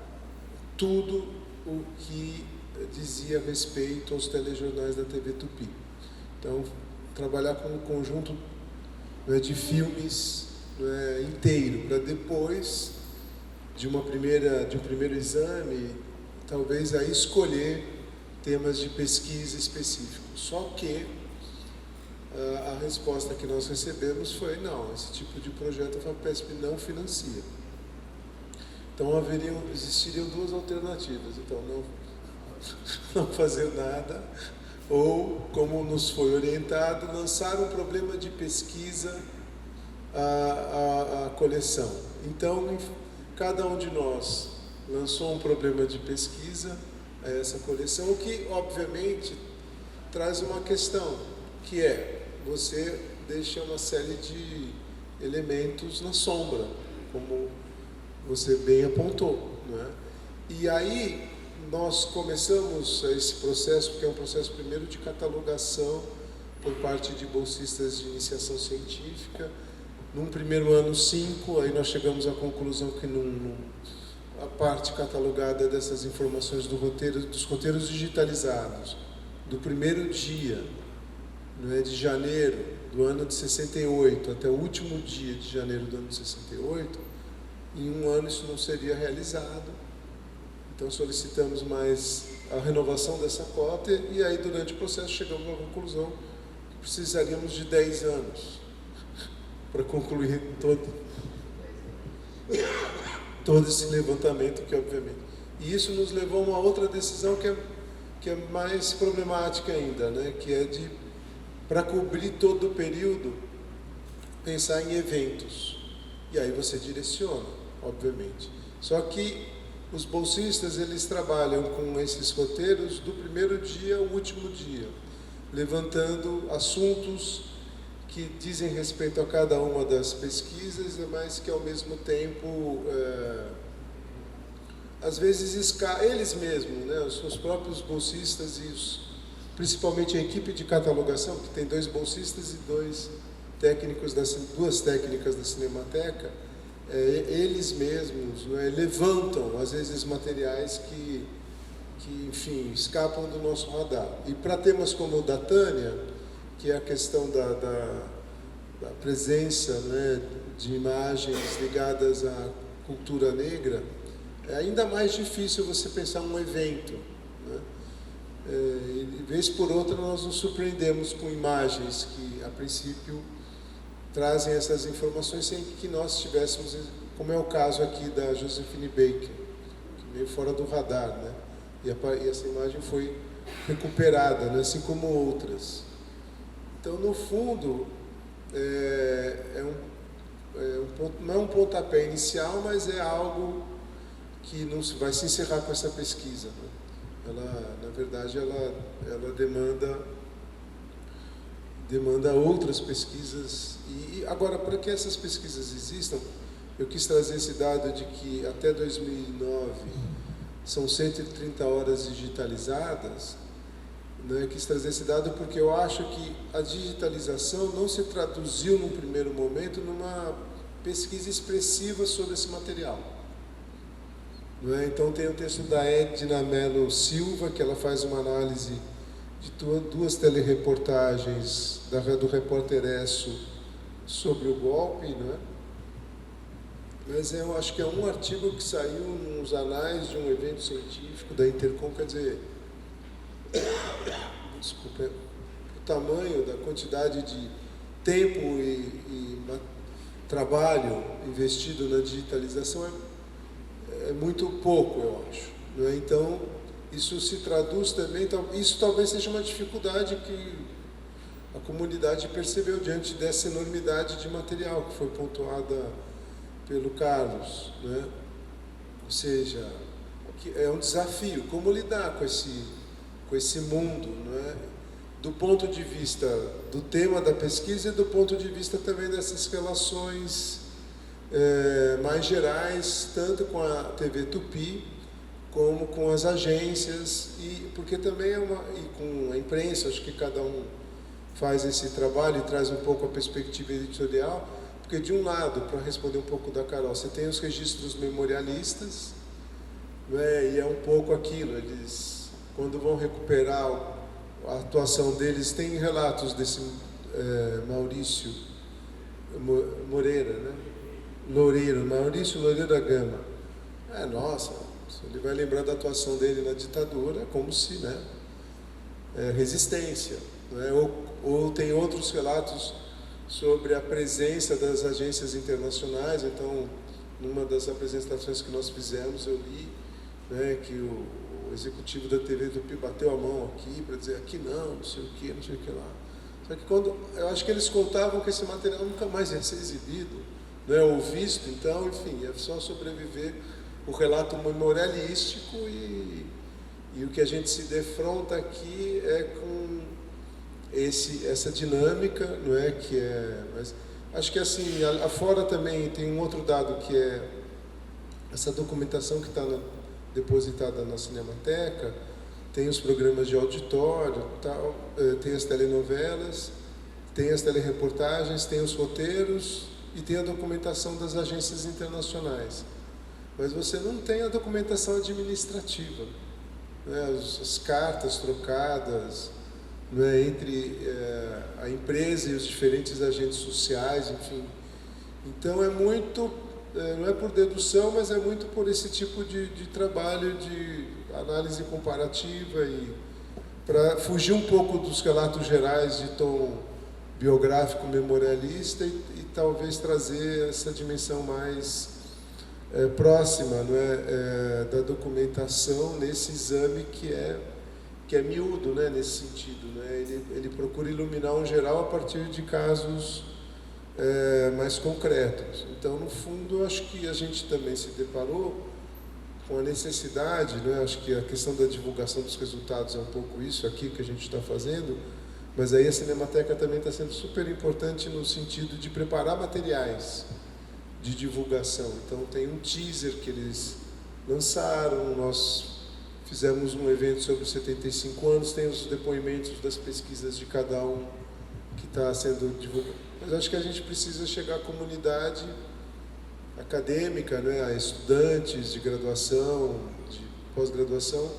[SPEAKER 1] tudo o que dizia respeito aos telejornais da TV Tupi. Então, trabalhar com um conjunto, né, de filmes, né, inteiro, para depois de um primeiro exame, talvez aí escolher temas de pesquisa específicos. Só que a resposta que nós recebemos foi: não, esse tipo de projeto a FAPESP não financia. Então existiriam 2 alternativas. Então, não fazer nada, ou, como nos foi orientado, lançar um problema de pesquisa à coleção. Então, cada um de nós lançou um problema de pesquisa a essa coleção, o que, obviamente, traz uma questão, que você deixa uma série de elementos na sombra, como você bem apontou, né? E aí nós começamos esse processo, que é um processo primeiro de catalogação por parte de bolsistas de iniciação científica. Num primeiro ano 5, aí nós chegamos à conclusão que a parte catalogada dessas informações dos roteiros digitalizados, do primeiro dia, não é, de janeiro do ano de 68 até o último dia de janeiro do ano de 68, em um ano isso não seria realizado. Então solicitamos mais a renovação dessa cota e aí durante o processo chegamos à conclusão que precisaríamos de 10 anos para concluir todo esse levantamento, que obviamente... E isso nos levou a uma outra decisão que é mais problemática ainda, né? Que é de, para cobrir todo o período, pensar em eventos. E aí você direciona, obviamente. Só que os bolsistas, eles trabalham com esses roteiros do primeiro dia ao último dia, levantando assuntos que dizem respeito a cada uma das pesquisas, mas que ao mesmo tempo, às vezes, eles mesmos, né, os seus próprios bolsistas e principalmente a equipe de catalogação, que tem 2 bolsistas e 2 técnicos, duas técnicas da Cinemateca, eles mesmos, né, levantam, às vezes, materiais que, enfim, escapam do nosso radar. E para temas como o da Tânia, que é a questão da presença, né, de imagens ligadas à cultura negra, é ainda mais difícil você pensar um evento, né? E vez por outra nós nos surpreendemos com imagens que, a princípio, trazem essas informações sem que nós tivéssemos, como é o caso aqui da Josephine Baker, que veio fora do radar, né? E essa imagem foi recuperada, né? Assim como outras. Então, no fundo, não é um pontapé inicial, mas é algo que não vai se encerrar com essa pesquisa, né? Na verdade, ela demanda outras pesquisas. E agora, para que essas pesquisas existam, eu quis trazer esse dado de que até 2009 são 130 horas digitalizadas, né? Quis trazer esse dado porque eu acho que a digitalização não se traduziu num primeiro momento numa pesquisa expressiva sobre esse material. Então tem o texto da Edna Mello Silva, que ela faz uma análise de 2 telereportagens do Repórter Esso sobre o golpe, não é? Mas eu acho que é um artigo que saiu nos anais de um evento científico da Intercom, quer dizer, desculpa, o tamanho da quantidade de tempo e trabalho investido na digitalização é muito pouco, eu acho, não é? Então, isso se traduz também, isso talvez seja uma dificuldade que a comunidade percebeu diante dessa enormidade de material que foi pontuada pelo Carlos, né? Ou seja, que é um desafio, como lidar com esse mundo, né? Do ponto de vista do tema da pesquisa e do ponto de vista também dessas relações mais gerais, tanto com a TV Tupi, como com as agências, e porque também e com a imprensa, acho que cada um faz esse trabalho e traz um pouco a perspectiva editorial, porque de um lado, para responder um pouco da Carol, você tem os registros memorialistas, né, e é um pouco aquilo, eles, quando vão recuperar a atuação deles, tem relatos desse Maurício Moreira, né? Maurício Loureiro Gama. Nossa, ele vai lembrar da atuação dele na ditadura, como se, né, resistência, né? Ou tem outros relatos sobre a presença das agências internacionais. Então, numa das apresentações que nós fizemos, eu li, né, que o executivo da TV Tupi bateu a mão aqui para dizer aqui não sei o que, não sei o que lá. Só que eu acho que eles contavam que esse material nunca mais ia ser exibido, né, ou visto. Então, enfim, é só sobreviver o relato memorialístico e o que a gente se defronta aqui é com essa dinâmica, não é, que mas acho que assim, afora também tem um outro dado que é essa documentação que está depositada na Cinemateca, tem os programas de auditório, tal, tem as telenovelas, tem as telereportagens, tem os roteiros e tem a documentação das agências internacionais. Mas você não tem a documentação administrativa, né? As cartas trocadas, não é, entre a empresa e os diferentes agentes sociais, enfim. Então é muito, não é por dedução, mas é muito por esse tipo de trabalho de análise comparativa e para fugir um pouco dos relatos gerais de tom biográfico memorialista e talvez trazer essa dimensão mais próxima, não é, da documentação nesse exame que é miúdo, né, nesse sentido, né? Ele procura iluminar um geral a partir de casos mais concretos. Então, no fundo, acho que a gente também se deparou com a necessidade, né? Acho que a questão da divulgação dos resultados é um pouco isso aqui que a gente está fazendo, mas aí a Cinemateca também está sendo super importante no sentido de preparar materiais de divulgação. Então, tem um teaser que eles lançaram, nós fizemos um evento sobre os 75 anos, tem os depoimentos das pesquisas de cada um que está sendo divulgado. Mas acho que a gente precisa chegar à comunidade acadêmica, né, a estudantes de graduação, de pós-graduação,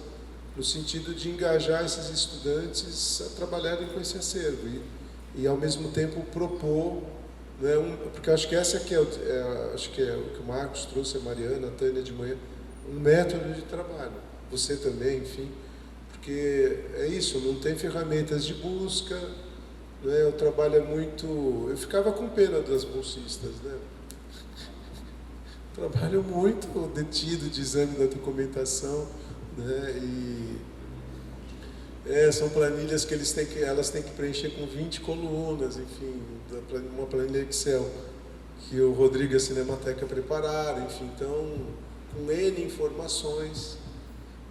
[SPEAKER 1] no sentido de engajar esses estudantes a trabalharem com esse acervo e ao mesmo tempo propor, né, porque acho que essa aqui acho que é o que o Marcos trouxe, a Mariana, a Tânia de manhã, um método de trabalho. Você também, enfim, porque é isso, não tem ferramentas de busca, né, o trabalho é muito... Eu ficava com pena das bolsistas, né? Trabalho muito detido de exame da documentação, né, e são planilhas que elas têm que preencher com 20 colunas, enfim, uma planilha Excel que o Rodrigo e a Cinemateca prepararam, enfim, então, com N informações,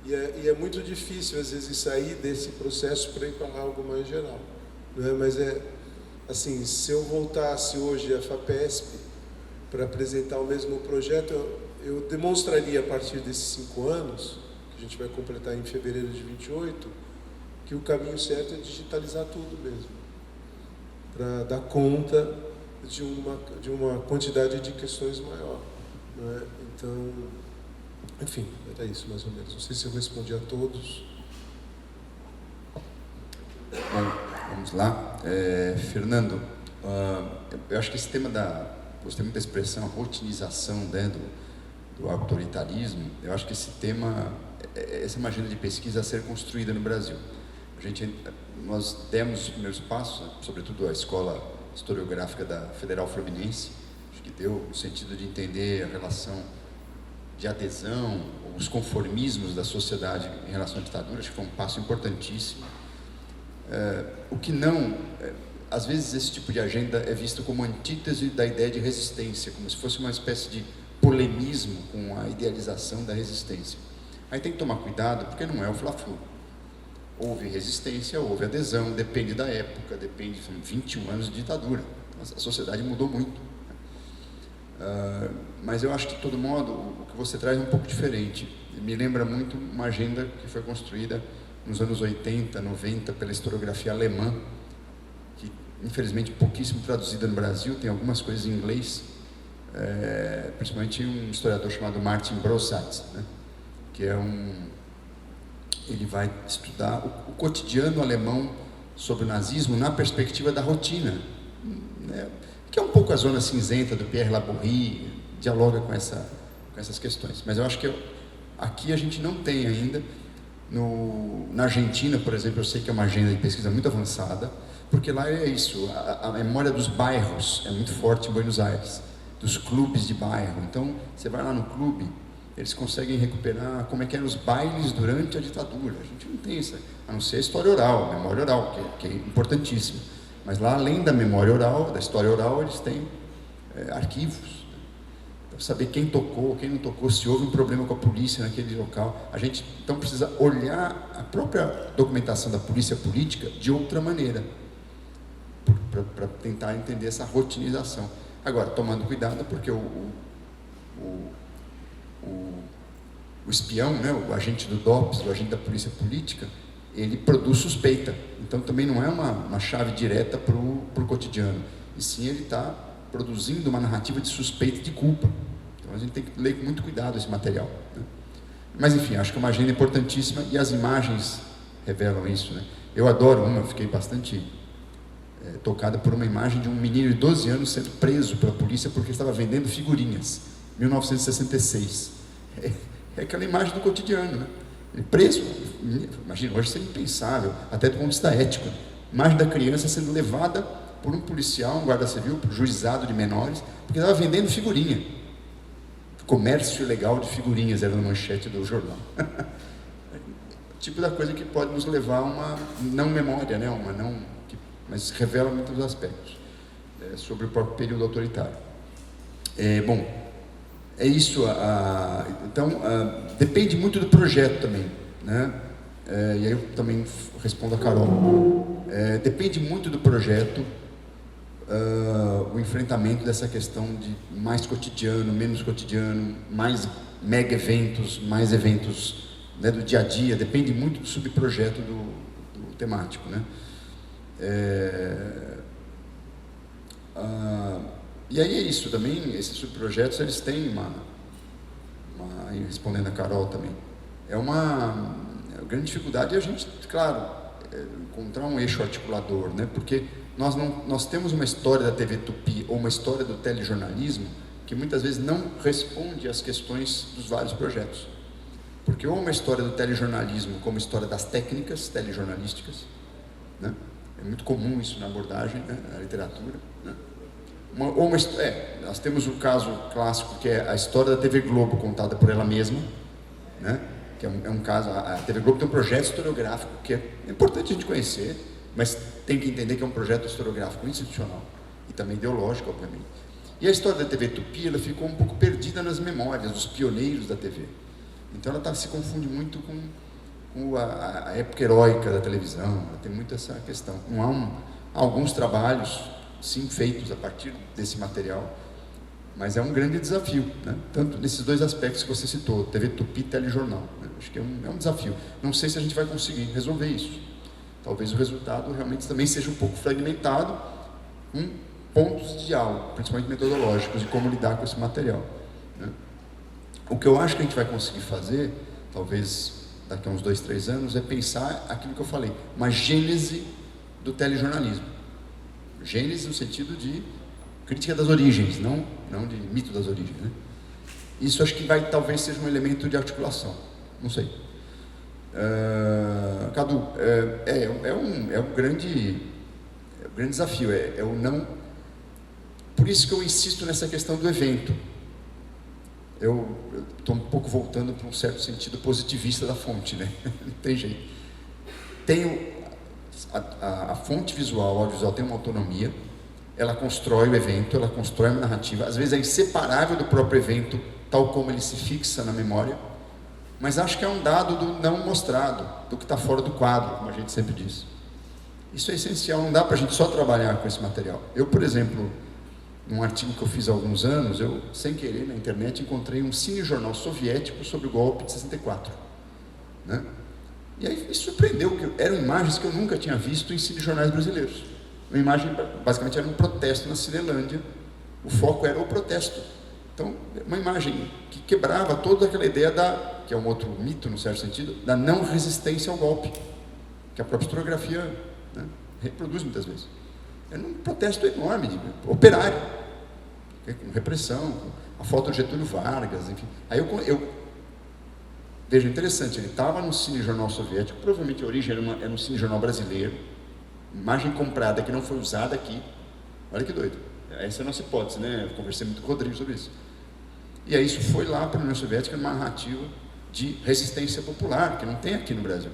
[SPEAKER 1] e é muito difícil, às vezes, sair desse processo para ir para algo mais geral, né? Mas assim, se eu voltasse hoje à FAPESP para apresentar o mesmo projeto, eu demonstraria a partir desses 5 anos, que a gente vai completar em fevereiro de 28, que o caminho certo é digitalizar tudo mesmo, para dar conta de uma quantidade de questões maior, né? Então, enfim, era isso mais ou menos. Não sei se eu respondi a todos.
[SPEAKER 2] Bom, vamos lá. Fernando, eu acho que esse tema gostei muito da expressão rotinização, né, do autoritarismo. Eu acho que esse tema, essa é uma agenda de pesquisa a ser construída no Brasil. Nós demos os primeiros passos, sobretudo a Escola Historiográfica da Federal Fluminense, acho que deu no sentido de entender a relação de adesão, os conformismos da sociedade em relação à ditadura. Acho que foi um passo importantíssimo. O que não... Às vezes esse tipo de agenda é visto como antítese da ideia de resistência, como se fosse uma espécie de polemismo com a idealização da resistência. Aí tem que tomar cuidado, porque não é o Fla-Flu. Houve resistência, houve adesão, depende da época, depende, são 21 anos de ditadura. A sociedade mudou muito. Mas eu acho que, de todo modo, o que você traz é um pouco diferente. Me lembra muito uma agenda que foi construída nos anos 80, 90, pela historiografia alemã, que, infelizmente, pouquíssimo traduzida no Brasil, tem algumas coisas em inglês, principalmente um historiador chamado Martin Brossat, né, que é ele vai estudar o cotidiano alemão sobre o nazismo na perspectiva da rotina, né, que é um pouco a zona cinzenta do Pierre Labourrie, dialoga com essas questões. Mas eu acho que aqui a gente não tem ainda. Na Argentina, por exemplo, eu sei que é uma agenda de pesquisa muito avançada, porque lá é isso, a memória dos bairros é muito forte em Buenos Aires, dos clubes de bairro. Então, você vai lá no clube, eles conseguem recuperar como é que eram os bailes durante a ditadura. A gente não tem isso, a não ser a história oral, a memória oral, que é importantíssima. Mas lá, além da memória oral, da história oral, eles têm arquivos, para saber quem tocou, quem não tocou, se houve um problema com a polícia naquele local. A gente, então, precisa olhar a própria documentação da polícia política de outra maneira, para tentar entender essa rotinização. Agora, tomando cuidado, porque o espião, né, o agente do DOPS, o agente da polícia política, ele produz suspeita. Então, também não é uma chave direta para o cotidiano. E sim, ele está produzindo uma narrativa de suspeita e de culpa. Então, a gente tem que ler com muito cuidado esse material, né? Mas, enfim, acho que é uma agenda importantíssima e as imagens revelam isso, né? Eu adoro uma, fiquei bastante tocada por uma imagem de um menino de 12 anos sendo preso pela polícia porque estava vendendo figurinhas, 1966. É aquela imagem do cotidiano, né? Ele preso, imagina, hoje isso é impensável, até do ponto de vista ético. Imagem da criança sendo levada por um policial, um guarda civil, para o juizado de menores, porque estava vendendo figurinha. Comércio ilegal de figurinhas era na manchete do jornal. Tipo da coisa que pode nos levar a uma não memória, né? Mas revela muitos aspectos sobre o próprio período autoritário. Bom, é isso. Então, depende muito do projeto também, né? E aí eu também respondo a Carol. Depende muito do projeto, o enfrentamento dessa questão de mais cotidiano, menos cotidiano, mais mega eventos, mais eventos, né, do dia a dia. Depende muito do subprojeto do temático, né? E aí é isso também. Esses subprojetos, eles têm respondendo a Carol também, uma grande dificuldade é a gente, claro, encontrar um eixo articulador, né? Porque nós temos uma história da TV Tupi ou uma história do telejornalismo que muitas vezes não responde às questões dos vários projetos. Porque ou uma história do telejornalismo como história das técnicas telejornalísticas, né? É muito comum isso na abordagem, né, na literatura, né? Nós temos o caso clássico, que é a história da TV Globo contada por ela mesma, né? Que é um caso. A TV Globo tem um projeto historiográfico que é importante a gente conhecer, mas tem que entender que é um projeto historiográfico institucional e também ideológico, obviamente. E a história da TV Tupi, ela ficou um pouco perdida nas memórias dos pioneiros da TV. Então ela se confunde muito com a época heróica da televisão. Ela tem muito essa questão. Não há alguns trabalhos, sim, feitos a partir desse material, mas é um grande desafio, né? Tanto nesses dois aspectos que você citou, TV Tupi e telejornal, né? Acho que é um desafio. Não sei se a gente vai conseguir resolver isso. Talvez o resultado realmente também seja um pouco fragmentado, com pontos de diálogo, principalmente metodológicos, de como lidar com esse material, né? O que eu acho que a gente vai conseguir fazer, talvez daqui a uns 2, 3 anos, é pensar aquilo que eu falei, uma gênese do telejornalismo. Gênese no sentido de crítica das origens, não de mito das origens, né? Isso acho que talvez seja um elemento de articulação, não sei. Cadu, é um grande desafio, o não. Por isso que eu insisto nessa questão do evento. Eu estou um pouco voltando para um certo sentido positivista da fonte, né? Não tem jeito. A fonte visual, audiovisual, tem uma autonomia, ela constrói o evento, ela constrói uma narrativa, às vezes é inseparável do próprio evento, tal como ele se fixa na memória, mas acho que é um dado do não mostrado, do que está fora do quadro, como a gente sempre diz. Isso é essencial, não dá para a gente só trabalhar com esse material. Eu, por exemplo, num artigo que eu fiz há alguns anos, eu, sem querer, na internet, encontrei um cinejornal soviético sobre o golpe de 64, né? E aí me surpreendeu, que eram imagens que eu nunca tinha visto em cinejornais brasileiros. Uma imagem, basicamente, era um protesto na Cinelândia, o foco era o protesto. Então, uma imagem que quebrava toda aquela ideia que é um outro mito, no certo sentido, da não resistência ao golpe, que a própria historiografia, né, reproduz muitas vezes. Era um protesto enorme, operário, com repressão, com a foto de Getúlio Vargas, enfim. Aí veja, interessante, ele estava no cinejornal soviético, provavelmente a origem era um cinejornal brasileiro, imagem comprada que não foi usada aqui. Olha que doido. Essa é a nossa hipótese, né? Eu conversei muito com o Rodrigo sobre isso. E aí isso foi lá para a União Soviética numa narrativa de resistência popular, que não tem aqui no Brasil.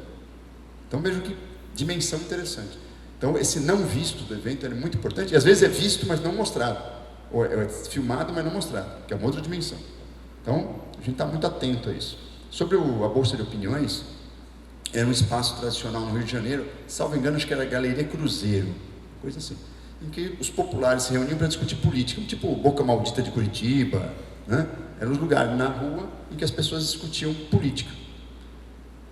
[SPEAKER 2] Então vejam que dimensão interessante. Então esse não visto do evento é muito importante, e às vezes é visto, mas não mostrado. Ou é filmado, mas não mostrado, que é uma outra dimensão. Então a gente está muito atento a isso. Sobre a Bolsa de Opiniões, era um espaço tradicional no Rio de Janeiro, salvo engano, acho que era a Galeria Cruzeiro, coisa assim, em que os populares se reuniam para discutir política, tipo Boca Maldita de Curitiba, né? Eram os lugares na rua em que as pessoas discutiam política.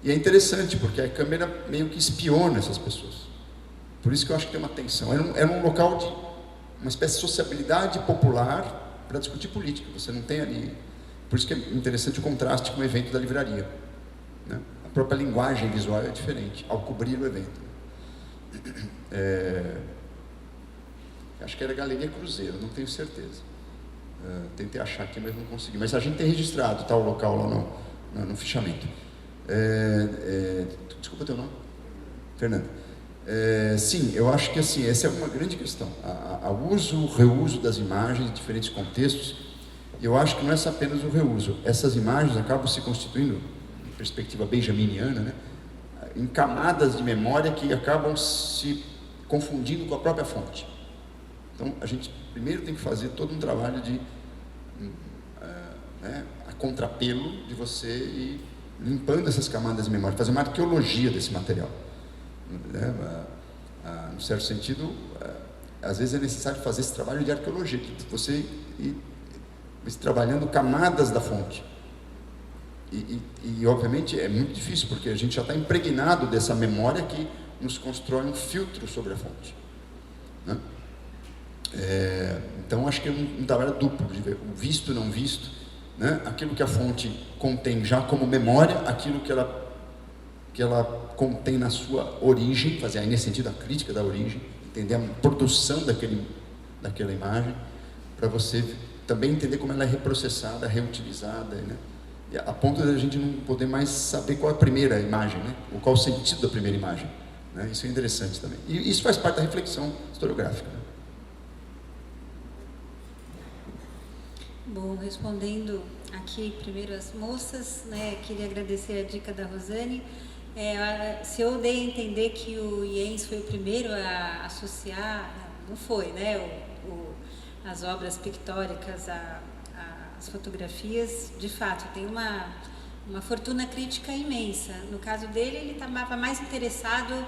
[SPEAKER 2] E é interessante, porque a câmera meio que espiona essas pessoas. Por isso que eu acho que tem uma tensão. Era um local de uma espécie de sociabilidade popular para discutir política. Você não tem ali... Por isso que é interessante o contraste com o evento da livraria, né? a própria linguagem visual é diferente ao cobrir o evento. Acho que era Galeria Cruzeiro, não tenho certeza. Tentei achar aqui, mas não consegui. Mas a gente tem registrado tal local lá no fichamento. Desculpa teu nome? Fernando. Sim, eu acho que assim, essa é uma grande questão. O reuso das imagens em diferentes contextos. E eu acho que não é só apenas o reuso. Essas imagens acabam se constituindo, em perspectiva benjaminiana, né, em camadas de memória que acabam se confundindo com a própria fonte. Então, a gente primeiro tem que fazer todo um trabalho de a contrapelo de você ir limpando essas camadas de memória, fazer uma arqueologia desse material. No certo sentido, às vezes é necessário fazer esse trabalho de arqueologia, de você ir trabalhando camadas da fonte. E obviamente é muito difícil, porque a gente já está impregnado dessa memória que nos constrói um filtro sobre a fonte, né? Então acho que é um trabalho duplo, de ver o visto e não visto, né? Aquilo que a fonte contém já como memória, aquilo que ela contém na sua origem, fazer aí nesse sentido a crítica da origem, entender a produção daquela imagem, para você também entender como ela é reprocessada, reutilizada, né? A ponto de a gente não poder mais saber qual é a primeira imagem, né? Ou qual é o sentido da primeira imagem, né? Isso é interessante também. E isso faz parte da reflexão historiográfica, né?
[SPEAKER 3] Bom, respondendo aqui primeiro as moças, né? Queria agradecer a dica da Rosane. Se eu dei a entender que o Jens foi o primeiro a associar, não foi, né? As obras pictóricas as fotografias, de fato, tem uma fortuna crítica imensa. No caso dele, ele estava mais interessado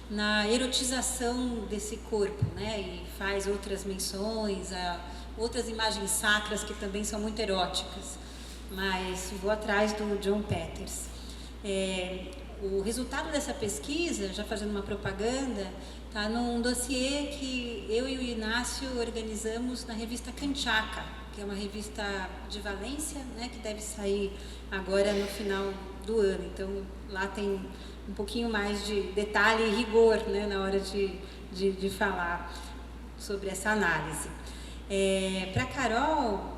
[SPEAKER 3] na erotização desse corpo, né? E faz outras menções a outras imagens sacras que também são muito eróticas. Mas vou atrás do John Peters. O resultado dessa pesquisa, já fazendo uma propaganda, está num dossiê que eu e o Inácio organizamos na revista Kanchaka, que é uma revista de Valência, né, que deve sair agora no final do ano. Então, lá tem um pouquinho mais de detalhe e rigor, né, na hora de falar sobre essa análise. Para a Carol,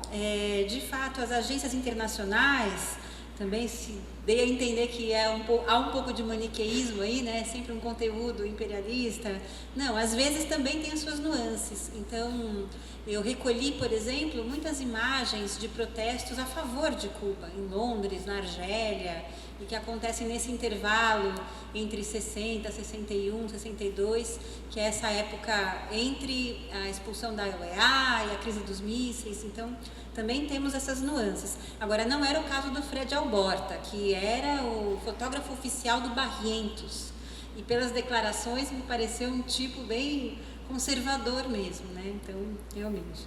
[SPEAKER 3] de fato, as agências internacionais também se dei a entender que há um pouco de maniqueísmo aí, né? Sempre um conteúdo imperialista. Não, às vezes também tem as suas nuances. Então, eu recolhi, por exemplo, muitas imagens de protestos a favor de Cuba, em Londres, na Argélia, e que acontecem nesse intervalo entre 60, 61, 62, que é essa época entre a expulsão da OEA e a crise dos mísseis. Então, também temos essas nuances. Agora, não era o caso do Fred Alborta, que era o fotógrafo oficial do Barrientos. E pelas declarações, me pareceu um tipo bem conservador mesmo, né? Então, realmente.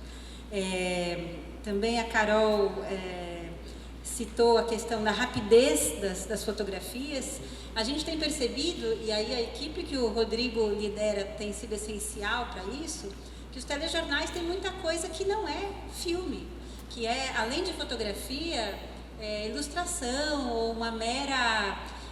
[SPEAKER 3] Também a Carol citou a questão da rapidez das fotografias. A gente tem percebido, e aí a equipe que o Rodrigo lidera tem sido essencial para isso, que os telejornais têm muita coisa que não é filme, que é, além de fotografia, ilustração ou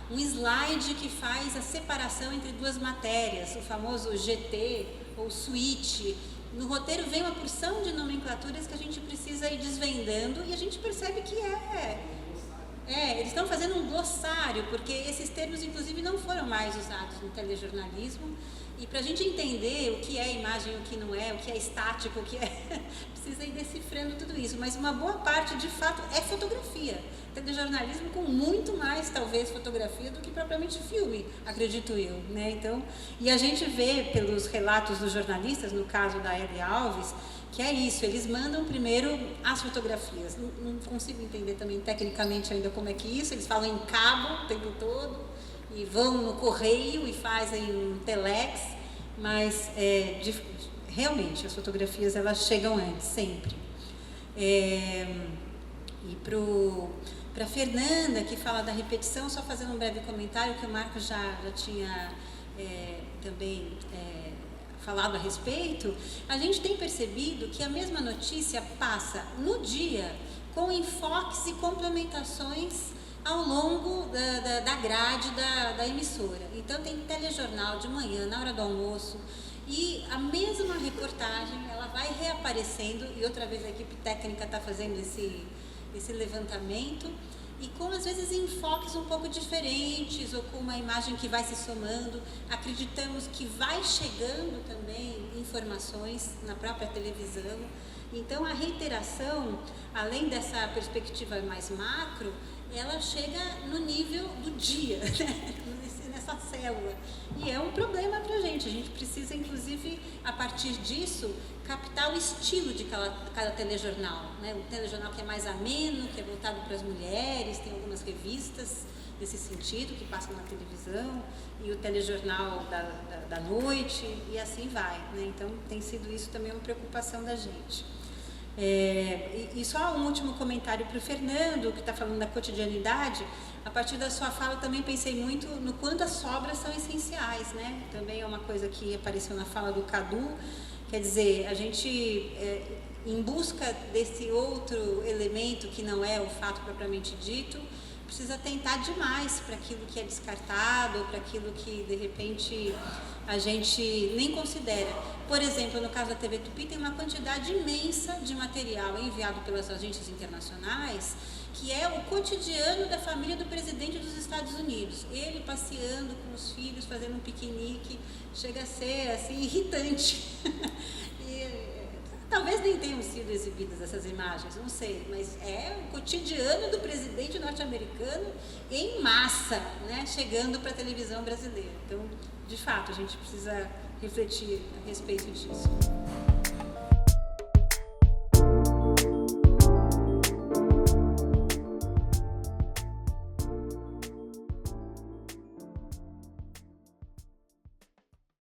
[SPEAKER 3] um slide que faz a separação entre duas matérias, o famoso GT ou switch. No roteiro vem uma porção de nomenclaturas que a gente precisa ir desvendando e a gente percebe que eles estão fazendo um glossário, porque esses termos, inclusive, não foram mais usados no telejornalismo. E para a gente entender o que é imagem, o que não é, o que é estático, o que precisa ir decifrando tudo isso. Mas uma boa parte, de fato, é fotografia. Telejornalismo com muito mais, talvez, fotografia do que propriamente filme, acredito eu, né? Então, e a gente vê pelos relatos dos jornalistas, no caso da Ellie Alves, que é isso, eles mandam primeiro as fotografias. Não consigo entender também tecnicamente ainda como é que isso, eles falam em cabo o tempo todo, e vão no correio e fazem um telex, mas realmente as fotografias elas chegam antes, sempre. E para a Fernanda, que fala da repetição, só fazendo um breve comentário, que o Marco já tinha também falado a respeito, a gente tem percebido que a mesma notícia passa no dia com enfoques e complementações ao longo da grade da emissora. Então tem telejornal de manhã, na hora do almoço, e a mesma reportagem ela vai reaparecendo, e outra vez a equipe técnica está fazendo esse levantamento, e com às vezes enfoques um pouco diferentes, ou com uma imagem que vai se somando. Acreditamos que vai chegando também informações na própria televisão. Então a reiteração, além dessa perspectiva mais macro, ela chega no nível do dia, né? Nessa célula. E é um problema para a gente precisa, inclusive, a partir disso, captar o estilo de cada telejornal, né? O telejornal que é mais ameno, que é voltado para as mulheres, tem algumas revistas nesse sentido, que passam na televisão, e o telejornal da noite, e assim vai, né? Então, tem sido isso também uma preocupação da gente. E só um último comentário para o Fernando, que está falando da cotidianidade. A partir da sua fala, também pensei muito no quanto as sobras são essenciais, né? Também é uma coisa que apareceu na fala do Cadu. Quer dizer, a gente, em busca desse outro elemento que não é o fato propriamente dito, precisa tentar demais para aquilo que é descartado, para aquilo que, de repente, a gente nem considera. Por exemplo, no caso da TV Tupi, tem uma quantidade imensa de material enviado pelas agências internacionais, que é o cotidiano da família do presidente dos Estados Unidos. Ele passeando com os filhos, fazendo um piquenique, chega a ser, assim, irritante. Talvez nem tenham sido exibidas essas imagens, não sei, mas é o cotidiano do presidente norte-americano em massa, né, chegando para a televisão brasileira. Então, de fato, a gente precisa refletir a respeito disso.